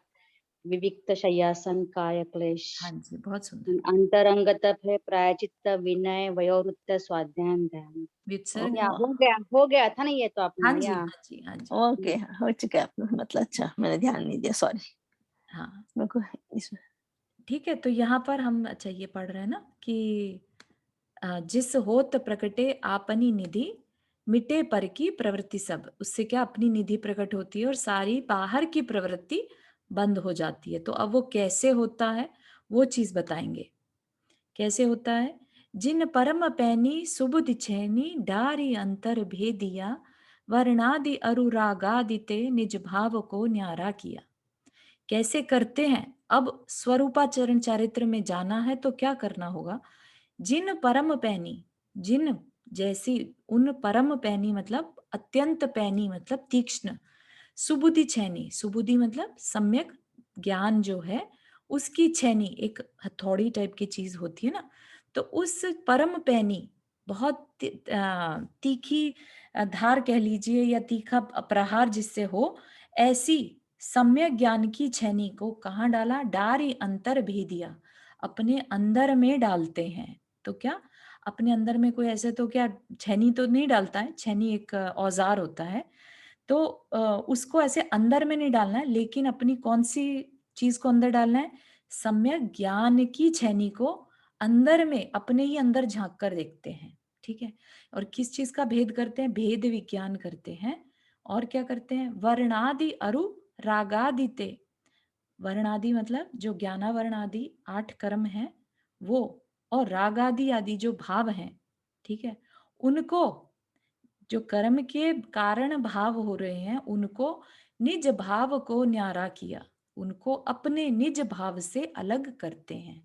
Speaker 8: विविक्त शय्यासन, काय क्लेश।
Speaker 1: हाँ जी, बहुत सुंदर।
Speaker 8: अंतरंग तप है प्रायचित्त, विनय, वयोवृत्त, स्वाध्याय, ध्यान।
Speaker 1: वित्सर्ग।
Speaker 8: या हो गया था ना ये तो अपना।
Speaker 1: हाँ जी,
Speaker 8: या
Speaker 1: हाँ जी, हाँ जी।
Speaker 4: ओके, हो चुका है आपका, मतलब अच्छा मैंने ध्यान नहीं दिया, सॉरी।
Speaker 1: हाँ
Speaker 4: मेरे को इसमें
Speaker 1: ठीक है। तो यहाँ पर हम अच्छा ये पढ़ रहे हैं ना कि जिस होत प्रकटे आपनी निधि, मिटे पर की प्रवृत्ति सब। उससे क्या अपनी निधि प्रकट होती है और सारी बाहर की प्रवृत्ति बंद हो जाती है। तो अब वो कैसे होता है वो चीज बताएंगे, कैसे होता है। जिन परम पैनी सुबुधि छैनी, डारी अंतर भेदिया, वर्णादि अरुरागादिते निज भाव को न्यारा किया। कैसे करते हैं, अब स्वरूपाचरण चारित्र में जाना है तो क्या करना होगा। जिन परम पैनी, जिन जैसी, उन परम पैनी मतलब अत्यंत पैनी मतलब तीक्ष्ण, सुबुद्धि छैनी, सुबुद्धि मतलब सम्यक ज्ञान जो है उसकी छैनी, एक हथौड़ी टाइप की चीज होती है ना। तो उस परम पैनी, बहुत तीखी धार कह लीजिए या तीखा प्रहार जिससे हो, ऐसी सम्यक ज्ञान की छैनी को कहाँ डाला, डारी अंतर भेदिया, अपने अंदर में डालते हैं। तो क्या अपने अंदर में कोई ऐसे तो क्या छैनी तो नहीं डालता है, छैनी एक औजार होता है। तो उसको ऐसे अंदर में नहीं डालना है, लेकिन अपनी कौन सी चीज को अंदर डालना है, सम्यक ज्ञान की छैनी को अंदर में अपने ही अंदर झांक कर देखते हैं, ठीक है। और किस चीज का भेद करते हैं, भेद विज्ञान करते हैं। और क्या करते हैं, वर्णादि अरु रागादिते, वर्णादि मतलब जो ज्ञानावर्ण आदि 8 कर्म हैं वो, और रागादि आदि जो भाव हैं, ठीक है, उनको, जो कर्म के कारण भाव हो रहे हैं उनको निज भाव को न्यारा किया, उनको अपने निज भाव से अलग करते हैं।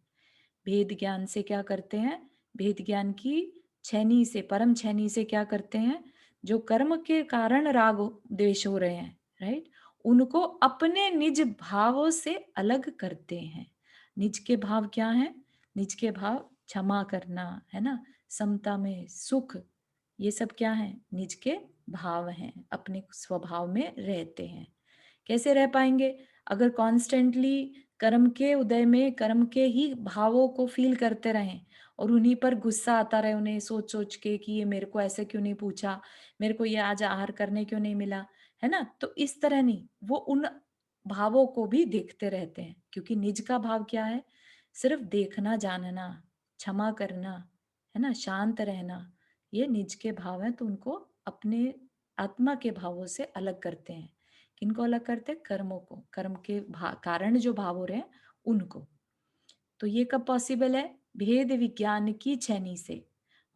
Speaker 1: भेद ज्ञान से क्या करते हैं, भेद ज्ञान की छैनी से, परम छैनी से क्या करते हैं, जो कर्म के कारण राग द्वेष हो रहे हैं, राइट, उनको अपने निज भावों से अलग करते हैं। निज के भाव क्या हैं, निज के भाव क्षमा करना, है ना, समता में सुख, ये सब क्या है? निज के भाव हैं, अपने स्वभाव में रहते हैं। कैसे रह पाएंगे? अगर कॉन्स्टेंटली कर्म के उदय में कर्म के ही भावों को फील करते रहें और उन्हीं पर गुस्सा आता रहे उन्हें सोच सोच के कि ये मेरे को ऐसे क्यों नहीं पूछा, मेरे को ये आज आहार करने क्यों नहीं मिला, है ना। तो इस तरह नहीं, वो उन भावों को भी देखते रहते हैं, क्योंकि निज का भाव क्या है? सिर्फ देखना, जानना, क्षमा करना, है ना, शांत रहना, ये निज के भाव हैं। तो उनको अपने आत्मा के भावों से अलग करते हैं। किनको अलग करते हैं? कर्मों को, कर्म के कारण जो भाव हो रहे हैं उनको। तो ये कब पॉसिबल है? भेद विज्ञान की छेनी से।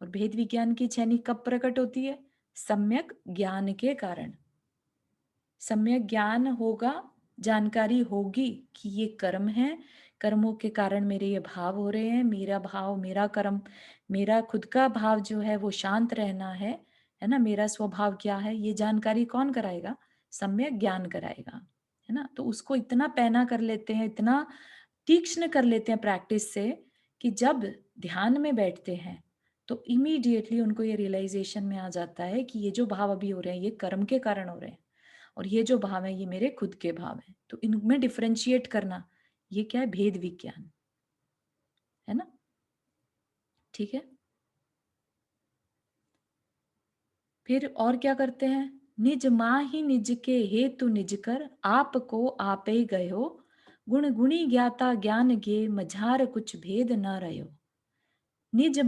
Speaker 1: और भेद विज्ञान की छेनी कब प्रकट होती है? सम्यक ज्ञान के कारण। सम्यक ज्ञान होगा, जानकारी होगी कि ये कर्म है, कर्मों के कारण मेरे ये भाव हो रहे हैं, मेरा भाव, मेरा कर्म, मेरा खुद का भाव जो है वो शांत रहना है ना, मेरा स्वभाव क्या है, ये जानकारी कौन कराएगा? सम्यक ज्ञान कराएगा, है ना। तो उसको इतना पैना कर लेते हैं, इतना तीक्ष्ण कर लेते हैं प्रैक्टिस से, कि जब ध्यान में बैठते हैं तो इमीडिएटली उनको ये रियलाइजेशन में आ जाता है कि ये जो भाव अभी हो रहे हैं ये कर्म के कारण हो रहे हैं, और ये जो भाव है ये मेरे खुद के भाव हैं। तो इनमें डिफरेंशिएट करना, ये क्या है? भेद विज्ञान, है ना। ठीक है। फिर और क्या करते हैं? निज माही निज के हेतु निज कर, आपको आपे गयो, गुण गुणी ज्ञाता ज्ञान गे, मझार कुछ भेद न रहो। निज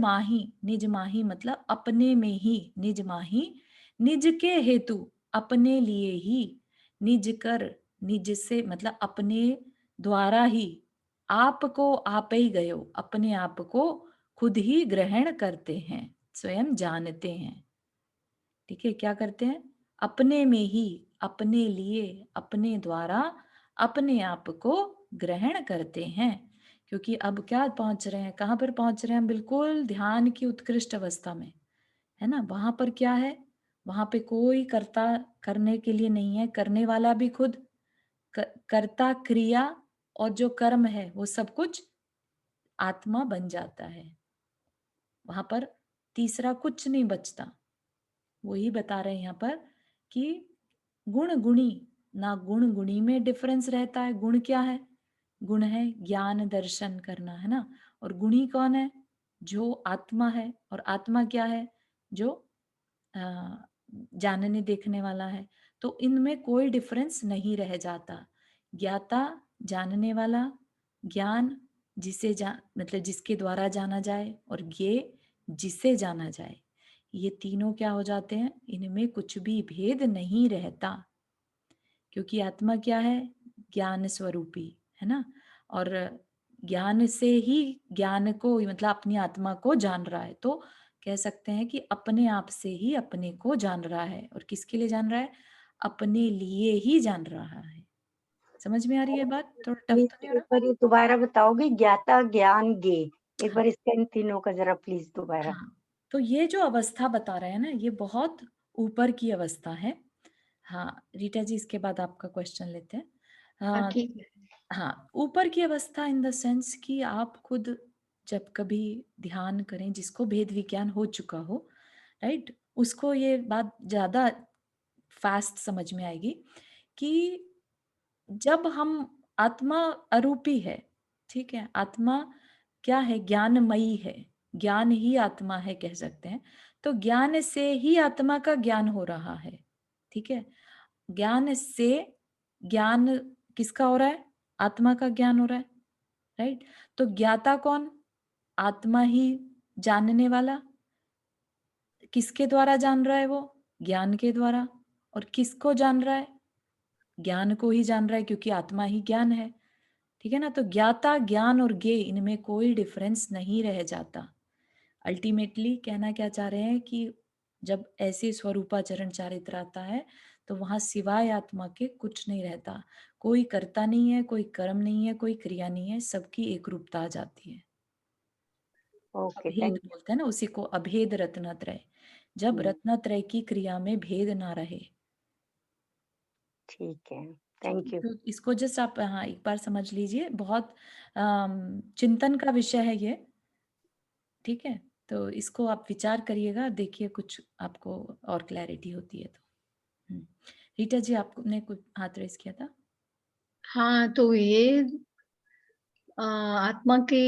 Speaker 1: माही मतलब अपने में ही, निज माही, निज के हेतु अपने लिए ही, निज कर निज से मतलब अपने द्वारा ही, आपको आप ही गयो अपने आप को खुद ही ग्रहण करते हैं, स्वयं जानते हैं। ठीक है, क्या करते हैं? अपने में ही, अपने लिए, अपने द्वारा अपने आप को ग्रहण करते हैं। क्योंकि अब क्या पहुंच रहे हैं, कहाँ पर पहुंच रहे हैं हम? बिल्कुल ध्यान की उत्कृष्ट अवस्था में, है ना। वहां पर क्या है? वहां पे कोई कर्ता करने के लिए नहीं है, करने वाला भी खुद, कर्ता क्रिया और जो कर्म है वो सब कुछ आत्मा बन जाता है। वहां पर तीसरा कुछ नहीं बचता। वही बता रहे हैं यहाँ पर कि गुण गुणी, ना गुण गुणी में डिफरेंस रहता है। गुण क्या है? गुण है ज्ञान दर्शन करना, है ना। और गुणी कौन है? जो आत्मा है। और आत्मा क्या है? जो जानने देखने वाला है। तो इनमें कोई डिफरेंस नहीं रह जाता। ज्ञाता जानने वाला, ज्ञान जिसे मतलब जिसके द्वारा जाना जाए, और ज्ञेय जिसे जाना जाए, ये तीनों क्या हो जाते हैं? इनमें कुछ भी भेद नहीं रहता। क्योंकि आत्मा क्या है? ज्ञान स्वरूपी, है ना। और ज्ञान से ही ज्ञान को मतलब अपनी आत्मा को जान रहा है। तो कह सकते हैं कि अपने आप से ही अपने को जान रहा है। और किसके लिए जान रहा है? अपने लिए ही जान रहा है। समझ में आ रही है बात? थोड़ा टफ
Speaker 7: प्लीज
Speaker 1: तो नहीं हो
Speaker 7: एक
Speaker 1: रहा?
Speaker 7: बार ये दोबारा बताओगे, ज्ञाता ज्ञान गे, एक बार इसका इन तीनों का जरा प्लीज दोबारा।
Speaker 1: हाँ, तो ये जो अवस्था बता रहे हैं ना, ये बहुत ऊपर की अवस्था है। हाँ रीटा जी, इसके बाद आपका क्वेश्चन लेते हैं। हाँ,
Speaker 5: ठीक है।
Speaker 1: हाँ, ऊपर की अवस्था इन द सेंस कि आप खुद जब कभी ध्यान करें, जिसको भेद विज्ञान हो चुका हो, राइट, उसको ये बात ज्यादा फास्ट समझ में आएगी कि जब हम, आत्मा अरूपी है, ठीक है, आत्मा क्या है? ज्ञानमयी है, ज्ञान ही आत्मा है कह सकते हैं। तो ज्ञान से ही आत्मा का ज्ञान हो रहा है, ठीक है। ज्ञान से, ज्ञान किसका हो रहा है? आत्मा का ज्ञान हो रहा है, राइट। तो ज्ञाता कौन? आत्मा ही, जानने वाला किसके द्वारा जान रहा है? वो ज्ञान के द्वारा। और किसको जान रहा है? ज्ञान को ही जान रहा है, क्योंकि आत्मा ही ज्ञान है, ठीक है ना। तो ज्ञाता, ज्ञान और ज्ञेय, इनमें कोई डिफरेंस नहीं रह जाता। अल्टीमेटली कहना क्या चाह रहे हैं कि जब ऐसे स्वरूपाचरण चारित्र आता है तो वहां सिवाय आत्मा के कुछ नहीं रहता। कोई कर्ता नहीं है, कोई कर्म नहीं है, कोई क्रिया नहीं है, सबकी एक रूपता आ जाती है।
Speaker 7: ओके,
Speaker 1: अभेद
Speaker 7: थैंक
Speaker 1: बोलते हैं ना उसी को, अभेद रत्नत्रय। जब
Speaker 7: यू।
Speaker 1: रत्नत्रय की क्रिया में भेद ना रहे।
Speaker 7: ठीक है,
Speaker 1: ठीक
Speaker 7: थैंक
Speaker 1: है,
Speaker 7: यू।
Speaker 1: तो इसको जस्ट आप हाँ एक बार समझ लीजिए। बहुत चिंतन का विषय है ये। ठीक है, तो इसको आप विचार करिएगा, देखिए कुछ आपको और क्लैरिटी होती है तो। रीटा जी आपने कुछ हाथ रेस किया था।
Speaker 5: हाँ, तो ये आत्मा की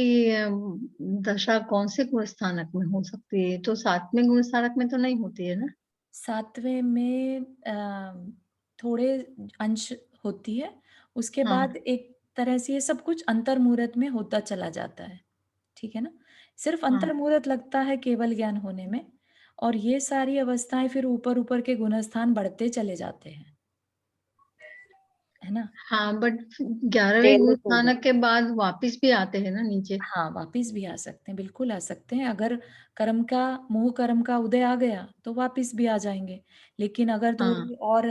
Speaker 5: दशा कौन से गुण स्थानक में हो सकती है? तो 7वें गुण स्थानक में तो नहीं होती है ना?
Speaker 1: 7वें में थोड़े अंश होती है, उसके
Speaker 5: हाँ,
Speaker 1: बाद एक तरह से ये सब कुछ अंतर्मुहूर्त में होता चला जाता है, ठीक है ना? सिर्फ
Speaker 5: हाँ,
Speaker 1: अंतर्मुहूर्त लगता है केवल ज्ञान होने में, और ये सारी अवस्थाएं फिर ऊपर-ऊपर के गुणस्थान बढ़ते चले जाते हैं, है ना?
Speaker 5: हाँ, बट 11वें गुण
Speaker 8: तेरहवें को भी।
Speaker 5: स्थानक के बाद वापिस भी आते हैं ना नीचे?
Speaker 1: हाँ, वापिस भी आ सकते हैं, बिल्कुल आ सकते हैं। अगर कर्म का मोह कर्म का उदय आ गया, तो वापिस भी आ जाएँगे। लेकिन अगर
Speaker 5: हाँ,
Speaker 1: थोड़ी और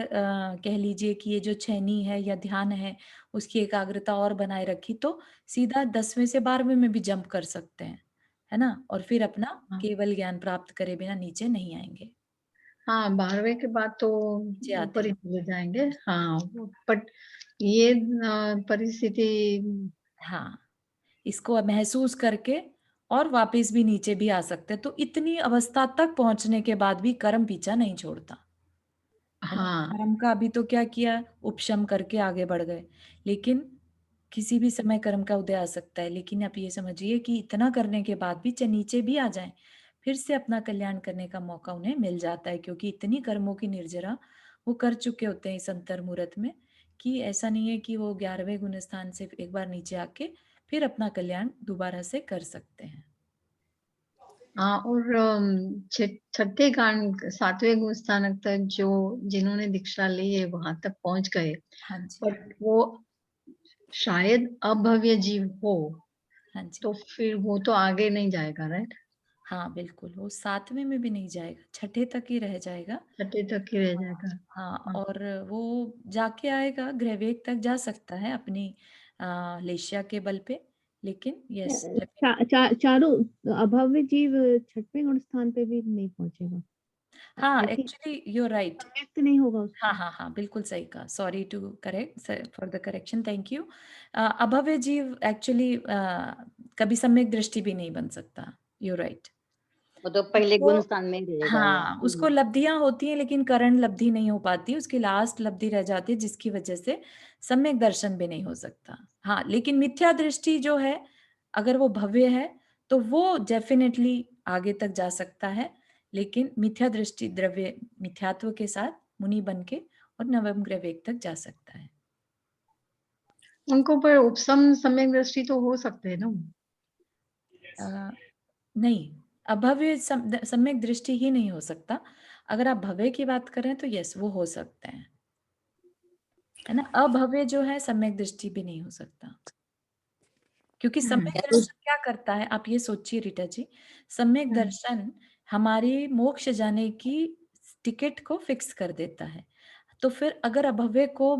Speaker 1: कह लीजिए कि ये जो छेनी है या ध्यान है, उसकी एकाग्रता और बनाए रखी, तो सीधा 10वें से 12वें में भी जंप कर सकते हैं, है ना? और फिर अपना
Speaker 5: हाँ,
Speaker 1: केवल ज्ञान प्राप्त करे बिना नीचे नहीं आएँगे,
Speaker 5: हाँ, 12वें के बाद तो
Speaker 1: नीचे आते
Speaker 5: ऊपर ही
Speaker 1: हैं।
Speaker 5: चले जाएंगे। हाँ, बट ये परिस्थिति
Speaker 1: हाँ, इसको अब महसूस करके और वापिस भी नीचे भी आ सकते हैं। तो इतनी अवस्था तक पहुँचने के बाद भी कर्म पीछा नहीं छोड़ता। है ना?
Speaker 5: हाँ,
Speaker 1: कर्म का अभी तो क्या किया, उपशम करके आगे बढ़ गए, लेकिन किसी भी समय कर्म का उदय आ सकता है। लेकिन आप ये समझिए कि इतना करने के बाद भी चाहे नीचे भी आ जाएं, फिर से अपना कल्याण करने का मौका उन्हें मिल जाता है, क्योंकि इतनी कर्मों की निर्जरा वो कर चुके होते हैं इस अंतर्मुहूर्त में, कि ऐसा नहीं है कि वो 11वें गुण स्थान से एक बार नीचे आके फिर अपना कल्याण दोबारा से कर सकते हैं।
Speaker 5: हाँ, और छठे कांड 7वें गुण स्थानक तक जो जिन्होंने दीक्षा ली है वहां तक पहुंच गए,
Speaker 1: हाँ जी,
Speaker 5: बट वो शायद अभव्य जीव हो,
Speaker 1: हाँ जी।
Speaker 5: तो फिर वो तो आगे नहीं जाएगा, राइट?
Speaker 1: हाँ, बिल्कुल, वो 7वें में भी नहीं जाएगा, छठे तक ही रह जाएगा।
Speaker 5: छठे तक ही रह जाएगा।
Speaker 1: हाँ,
Speaker 5: हाँ,
Speaker 1: और वो जाके आएगा, ग्रहवेग तक जा सकता है अपनी लेश्या के बल पे, लेकिन यस
Speaker 3: चारों अभव्य जीव 6वें गुण स्थान पे भी नहीं पहुंचेगा,
Speaker 1: हाँ,
Speaker 3: ऐसे
Speaker 1: एक्चुअली यू आर राइट।
Speaker 3: व्यक्त नहीं होगा
Speaker 1: हाँ,
Speaker 3: उसको।
Speaker 1: हाँ, हाँ, बिल्कुल सही कहा। Sorry to correct for the correction, thank you. अभव्य जीव एक्चुअली कभी सम्यक दृष्टि भी नहीं बन सकता, यू आर राइट।
Speaker 8: वो तो पहले
Speaker 1: उसको
Speaker 8: गुण स्थान में ही रहेगा वो।
Speaker 1: हाँ, उसको लब्धियाँ होती हैं, लेकिन करण लब्धि नहीं हो पाती, उसकी लास्ट लब्धि रह जाती है, जिसकी वजह से सम्यक दर्शन भी नहीं हो सकता। हाँ, लेकिन मिथ्या दृष्टि जो है, अगर वो भव्य है, तो वो डेफिनिटली आगे तक जा सकता है, लेकिन मिथ्या दृष्टि द्रव्य मिथ्यात्व के साथ मुनि बन के और नवम ग्रह वेग तक जा सकता है।
Speaker 5: उनको पर उपसम सम्यक दृष्टि तो हो सकते हैं ना?
Speaker 1: अ, नहीं, अभव्य सम्यक दृष्टि ही नहीं हो सकता। अगर आप भव्य की बात करें तो यस, वो हो सकते हैं, है ना? अभव्य जो है सम्यक दृष्टि भी नहीं हो सकता, क्योंकि सम्यक
Speaker 8: चारू
Speaker 1: दर्शन क्या करता है, आप ये सोचिए रीटा जी, सम्यक
Speaker 5: हम्म,
Speaker 1: दर्शन हमारी मोक्ष जाने की टिकट को फिक्स कर देता है। तो फिर अगर अभव्य को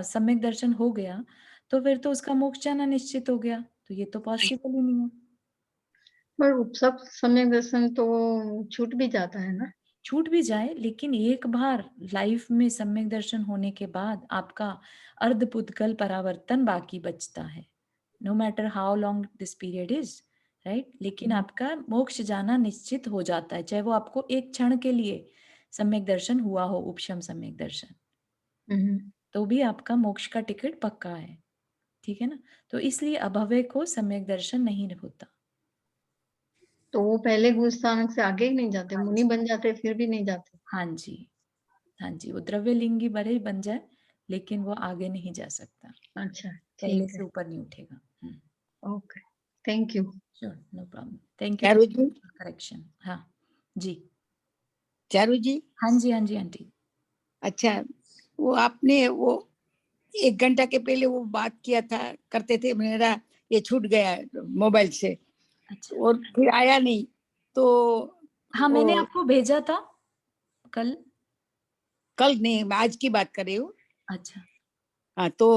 Speaker 1: सम्यक दर्शन हो गया, तो फिर तो उसका मोक्ष जाना निश्चित हो गया, तो ये तो पॉसिबल ही नहीं है।
Speaker 5: पर उपसम सम्यक दर्शन तो छूट भी जाता है ना?
Speaker 1: छूट भी जाए, लेकिन एक बार लाइफ में सम्यक दर्शन होने के बाद आपका अर्धपुद्गल परावर्तन बाकी बचता है, no matter how long this period is, right? लेकिन आपका मोक्ष जाना निश्चित हो जाता है, चाहे वो आपको एक क्षण के लिए सम्यक दर्शन हुआ हो, उपशम सम्यक दर्शन,
Speaker 5: हम्म,
Speaker 1: तो भी आपका मोक्ष का टिकट पक्का है, ठीक है ना? तो इसलिए अभव्य को सम्यक दर्शन नहीं होता।
Speaker 5: तो वो पहले गुण स्थानक से आगे ही नहीं जाते,
Speaker 1: हाँ
Speaker 5: मुनि
Speaker 1: जी,
Speaker 5: बन जाते फिर भी नहीं जाते?
Speaker 1: हाँ जी, हाँ जी, वो द्रव्य लिंगी भले ही बन जाए, लेकिन वो आगे नहीं जा सकता,
Speaker 5: अच्छा,
Speaker 1: पहले
Speaker 5: ठीक
Speaker 1: से
Speaker 5: है।
Speaker 1: ऊपर नहीं उठेगा।
Speaker 5: Okay, thank you.
Speaker 1: Sure, no problem, thank you
Speaker 9: Charu ji,
Speaker 1: for correction. हाँ जी,
Speaker 9: चारू जी,
Speaker 1: हाँ जी, हाँ जी आंटी।
Speaker 9: अच्छा, वो आपने वो 1 घंटा के पहले वो बात किया था, करते थे, मेरा ये छूट गया मोबाइल से
Speaker 1: अच्छा,
Speaker 9: और फिर आया नहीं, तो
Speaker 1: हाँ
Speaker 9: वो
Speaker 1: मैंने आपको भेजा था कल।
Speaker 9: कल नहीं, मैं आज की बात कर रही हूँ।
Speaker 1: अच्छा,
Speaker 9: हाँ, तो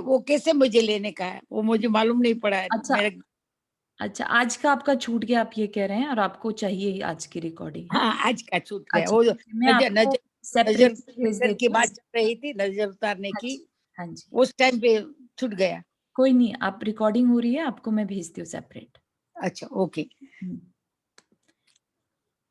Speaker 9: वो कैसे मुझे लेने का है, वो मुझे मालूम नहीं पड़ा है
Speaker 1: अच्छा,
Speaker 9: मेरा।
Speaker 1: अच्छा, आज का आपका छूट गया, आप ये कह रहे हैं, और आपको चाहिए ही आज की रिकॉर्डिंग, है ना?
Speaker 9: हाँ, आज का छूट गया
Speaker 1: अच्छा,
Speaker 9: वो
Speaker 1: ठीक है, मैं
Speaker 9: नजर
Speaker 1: आपको
Speaker 9: नजर नजर
Speaker 1: सेपरेट भेज
Speaker 9: उतार की
Speaker 1: देती हूँ।
Speaker 9: बात चल रही थी, नजर उतारने
Speaker 1: हाँ
Speaker 9: की,
Speaker 1: जी, हाँ जी,
Speaker 9: उस टाइम पे छूट गया।
Speaker 1: कोई नहीं, आप रिकॉर्डिंग हो रही है, आपको मैं भेजती हूँ सेपरेट।
Speaker 9: अच्छा, ओके।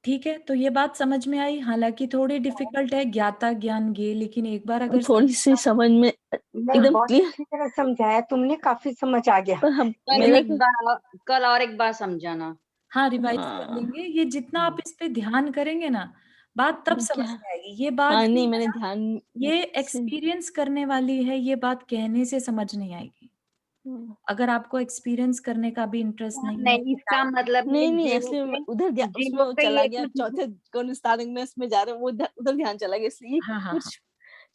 Speaker 1: ठीक है, तो ये बात समझ में आई। हालांकि थोड़ी डिफिकल्ट है ज्ञाता ज्ञान गे, लेकिन एक बार अगर
Speaker 4: थोड़ी सी समझ में
Speaker 7: नहीं,
Speaker 4: एकदम
Speaker 7: बहुत
Speaker 4: क्लियर,
Speaker 7: अच्छी तरह समझाया तुमने, काफी समझ आ गया।
Speaker 4: पर हम
Speaker 8: कल
Speaker 4: मेरा
Speaker 8: एक बार, कल और एक बार समझाना।
Speaker 1: हाँ रिवाइज कर
Speaker 4: हाँ
Speaker 1: लेंगे। ये जितना आप इस पे ध्यान करेंगे ना, बात तब समझ
Speaker 4: क्या,
Speaker 1: में आएगी। ये बात
Speaker 4: हाँ
Speaker 1: जो
Speaker 4: नहीं
Speaker 1: है
Speaker 4: मैंने
Speaker 1: ना,
Speaker 4: ध्यान
Speaker 1: ये
Speaker 4: से,
Speaker 1: एक्सपीरियंस करने वाली है। ये बात कहने से समझ नहीं आएगी। अगर आपको एक्सपीरियंस करने का भी इंटरेस्ट नहीं है,
Speaker 8: नहीं, इसका मतलब ये
Speaker 4: नहीं
Speaker 8: जीवों
Speaker 4: ऐसे
Speaker 8: के
Speaker 4: उधर उसमें
Speaker 8: जीवों
Speaker 4: वो
Speaker 8: के
Speaker 4: चला
Speaker 8: ये
Speaker 4: गया,
Speaker 8: कुछ
Speaker 4: चौथे कौन स्थान में उसमें जा रहे हैं, वो उधर ध्यान चला गया, इसलिए
Speaker 1: हाँ हाँ हाँ
Speaker 4: कुछ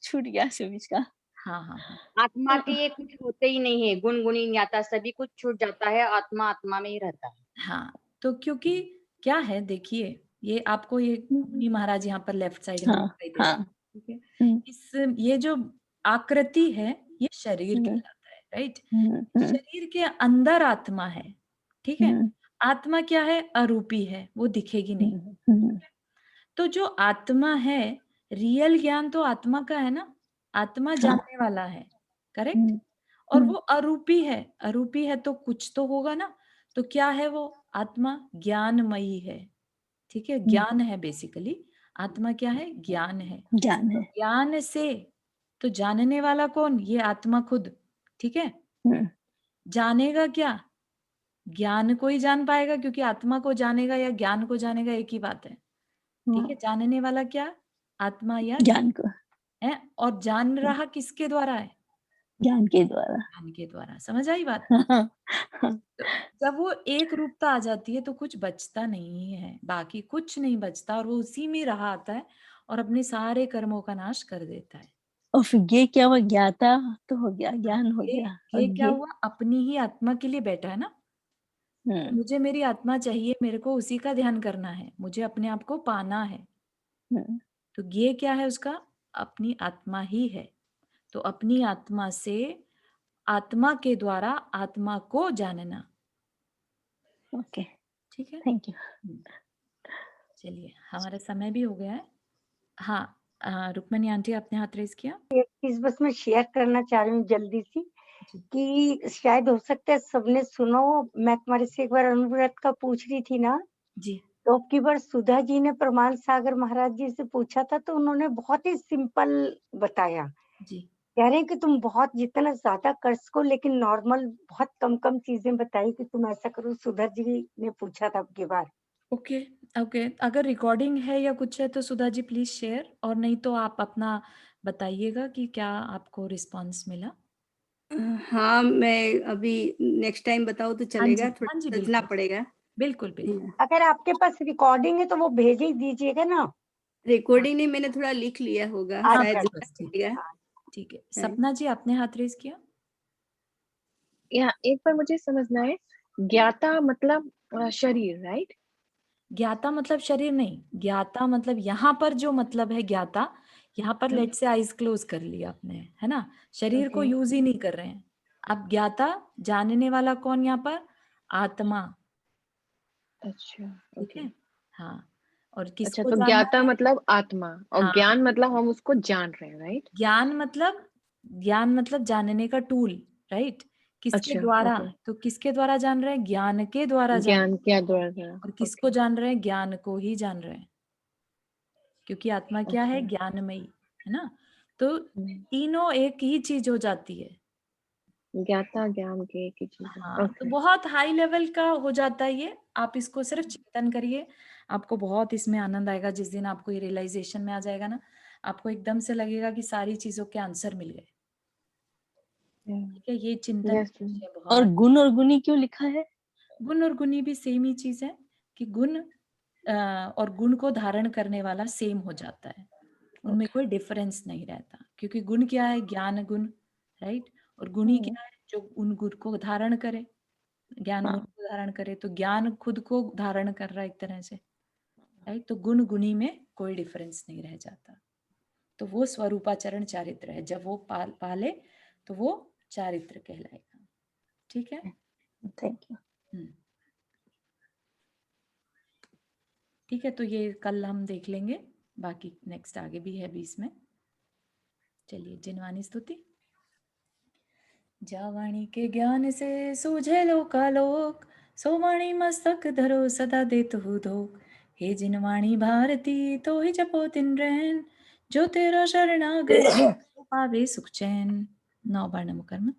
Speaker 4: छूट गया ऐसे बीच का।
Speaker 1: हाँ हाँ हाँ
Speaker 8: आत्मा के ये कुछ होते ही नहीं है, गुण गुणी ज्ञाता सभी कुछ छूट जाता है, आत्मा आत्मा में ही रहता है।
Speaker 1: हाँ। तो क्योंकि क्या है, देखिए, ये आपको ये मुनि महाराज यहाँ पर लेफ्ट साइड में
Speaker 4: हाँ
Speaker 1: दिखाई दे रहे हैं,
Speaker 4: हाँ
Speaker 1: ठीक है। इस ये जो आकृति है, ये शरीर
Speaker 4: हम्म,
Speaker 1: कहलाता है, राइट।
Speaker 4: हम्म,
Speaker 1: शरीर के अंदर आत्मा है, ठीक है। आत्मा क्या है, अरूपी है, वो दिखेगी नहीं। तो जो आत्मा है, रियल ज्ञान तो आत्मा का है ना, आत्मा जानने वाला है, करेक्ट। और वो अरूपी है, अरूपी है तो कुछ तो होगा ना। तो क्या है वो, आत्मा ज्ञानमयी है, ठीक है। ज्ञान है बेसिकली, आत्मा क्या है, ज्ञान है।
Speaker 4: ज्ञान
Speaker 1: तो
Speaker 4: है।
Speaker 1: ज्ञान से, तो जानने वाला कौन, ये आत्मा खुद, ठीक है। जानेगा क्या, ज्ञान को ही जान पाएगा, क्योंकि आत्मा को जानेगा या ज्ञान को जानेगा एक ही बात है, ठीक है। जानने वाला क्या, आत्मा या
Speaker 4: ज्ञान को,
Speaker 1: है। और जान रहा किसके द्वारा है,
Speaker 4: ज्ञान के द्वारा।
Speaker 1: ज्ञान के द्वारा। समझ आई बात।
Speaker 4: हाँ,
Speaker 1: तो जब वो एक रूपता आ जाती है तो कुछ बचता नहीं है, बाकी कुछ नहीं बचता, और वो उसी में रहा आता है और अपने सारे कर्मों का नाश कर देता है।
Speaker 4: और फिर ये क्या हुआ, ज्ञाता तो हो गया, ज्ञान हो
Speaker 1: ये
Speaker 4: गया, और
Speaker 1: ये क्या हुआ, अपनी ही आत्मा के लिए बैठा है ना, कि मुझे मेरी आत्मा चाहिए, मेरे को उसी का ध्यान करना है, मुझे अपने आप को पाना है। तो ये क्या है उसका, अपनी आत्मा ही है। तो अपनी आत्मा से, आत्मा के द्वारा आत्मा को जानना,
Speaker 4: ओके,
Speaker 1: ठीक है।
Speaker 4: Thank you.
Speaker 1: चलिए, हमारा समय भी हो गया है। हाँ, रुक्मणी आंटी, आपने हाथ रेज किया।
Speaker 7: एक चीज बस मैं शेयर करना चाह रही हूँ जल्दी सी, कि शायद हो सकता है सबने सुना हो, मैं तुम्हारे से एक बार अनुव्रत का पूछ रही थी ना,
Speaker 1: जी
Speaker 7: तो अब की बार सुधा जी ने प्रमाण सागर महाराज जी से पूछा था, तो उन्होंने बहुत ही सिंपल बताया।
Speaker 1: जी
Speaker 7: कह रहे हैं कि तुम बहुत जितना ज्यादा कर सको, लेकिन नॉर्मल बहुत कम कम चीजें बताई कि तुम ऐसा करो। सुधा जी ने पूछा था अब की बार।
Speaker 1: ओके ओके, अगर रिकॉर्डिंग है या कुछ है तो सुधा जी प्लीज शेयर, और नहीं तो आप अपना बताइएगा कि क्या आपको रिस्पांस मिला।
Speaker 6: हाँ, मैं अभी नेक्स्ट टाइम बताऊँ तो
Speaker 1: हाँ
Speaker 6: चलेगा,
Speaker 1: जी,
Speaker 6: थोड़ा
Speaker 1: हाँ जी,
Speaker 6: सोचना
Speaker 1: बिल्कुल
Speaker 6: पड़ेगा।
Speaker 1: बिल्कुल बिल्कुल।
Speaker 7: अगर आपके पास रिकॉर्डिंग है तो वो भेज ही दीजिएगा ना।
Speaker 6: रिकॉर्डिंग नहीं, मैंने थोड़ा लिख लिया होगा,
Speaker 1: हाँ
Speaker 6: शायद
Speaker 1: बस
Speaker 7: अच्छा,
Speaker 6: ज्यादा
Speaker 1: बस, ठीक
Speaker 6: लगेगा।
Speaker 7: हाँ।
Speaker 1: ठीक है।
Speaker 6: हाँ।
Speaker 1: सपना जी, आपने हाथ रेज किया।
Speaker 10: या एक बार मुझे समझना है, ज्ञाता मतलब शरीर, राइट?
Speaker 1: ज्ञाता मतलब शरीर नहीं, ज्ञाता मतलब यहाँ पर जो मतलब है ज्ञाता, यहाँ पर लेट से आइज क्लोज कर लिया आपने, है ना, शरीर को
Speaker 6: ओके।
Speaker 1: यूज ही नहीं कर रहे हैं आप। ज्ञाता, जानने वाला कौन यहाँ पर, आत्मा,
Speaker 10: अच्छा,
Speaker 1: ठीक
Speaker 10: ओके।
Speaker 1: है। हाँ, और
Speaker 10: अच्छा,
Speaker 1: किसको
Speaker 10: तो
Speaker 1: जानना
Speaker 10: ज्ञाता
Speaker 1: है,
Speaker 10: मतलब आत्मा, और
Speaker 1: हाँ।
Speaker 10: ज्ञान मतलब हम उसको जान रहे हैं, राइट?
Speaker 1: ज्ञान मतलब जानने का टूल, राइट। किसके
Speaker 10: अच्छा,
Speaker 1: द्वारा,
Speaker 10: ओके।
Speaker 1: तो किसके द्वारा जान रहे हैं, ज्ञान के द्वारा जान रहे
Speaker 10: ज्ञान
Speaker 1: हैं।
Speaker 10: क्या द्वारा?
Speaker 1: और
Speaker 10: ओके,
Speaker 1: किसको जान रहे हैं, ज्ञान को ही जान रहे हैं, क्योंकि आत्मा क्या है,
Speaker 10: अच्छा।
Speaker 1: ज्ञानमयी, है ना। तो तीनों एक ही चीज हो जाती है।
Speaker 10: ज्ञाता ज्ञान के एक ही चीज है,
Speaker 1: हाँ, तो
Speaker 10: ओके।
Speaker 1: बहुत हाई लेवल का हो जाता है ये। आप इसको सिर्फ चिंतन करिए, आपको बहुत इसमें आनंद आएगा। जिस दिन आपको ये रियलाइजेशन में आ जाएगा ना, आपको एकदम से लगेगा कि सारी चीजों के आंसर मिल गए, ठीक है। ये चिंतन
Speaker 10: यस।
Speaker 1: कीजिए
Speaker 4: और
Speaker 1: बहुत।
Speaker 4: गुण और गुणी क्यों लिखा है?
Speaker 1: गुण और गुणी भी सेम ही चीज है, कि गुण और गुण को धारण करने वाला सेम हो जाता है, उनमें
Speaker 10: ओके।
Speaker 1: कोई डिफरेंस नहीं रहता। क्योंकि गुण क्या है, ज्ञान गुण, राइट। और गुणी क्या है, जो उन गुण को धारण करे, ज्ञान गुण
Speaker 4: हाँ,
Speaker 1: को धारण करे। तो ज्ञान खुद को धारण कर रहा है एक तरह से, राइट। तो गुण गुणी में कोई डिफरेंस नहीं रह जाता। तो वो स्वरूपाचरण चारित्र है, जब वो पाले तो वो चारित्र कहलाएगा, ठीक है।
Speaker 4: Thank you.
Speaker 1: ठीक है, तो ये कल हम देख लेंगे, बाकी नेक्स्ट आगे भी है 20 में। चलिए, जिनवानी स्तुति। जावाणी के ज्ञान से सूझे लोकालोक, सोवाणी मस्तक धरो सदा देत हूँ धोख, हे जिनवाणी भारती तो ही जपो तिन रैन, जो तेरा शरणागत पावे सुख चैन। 9 बार नमो करना।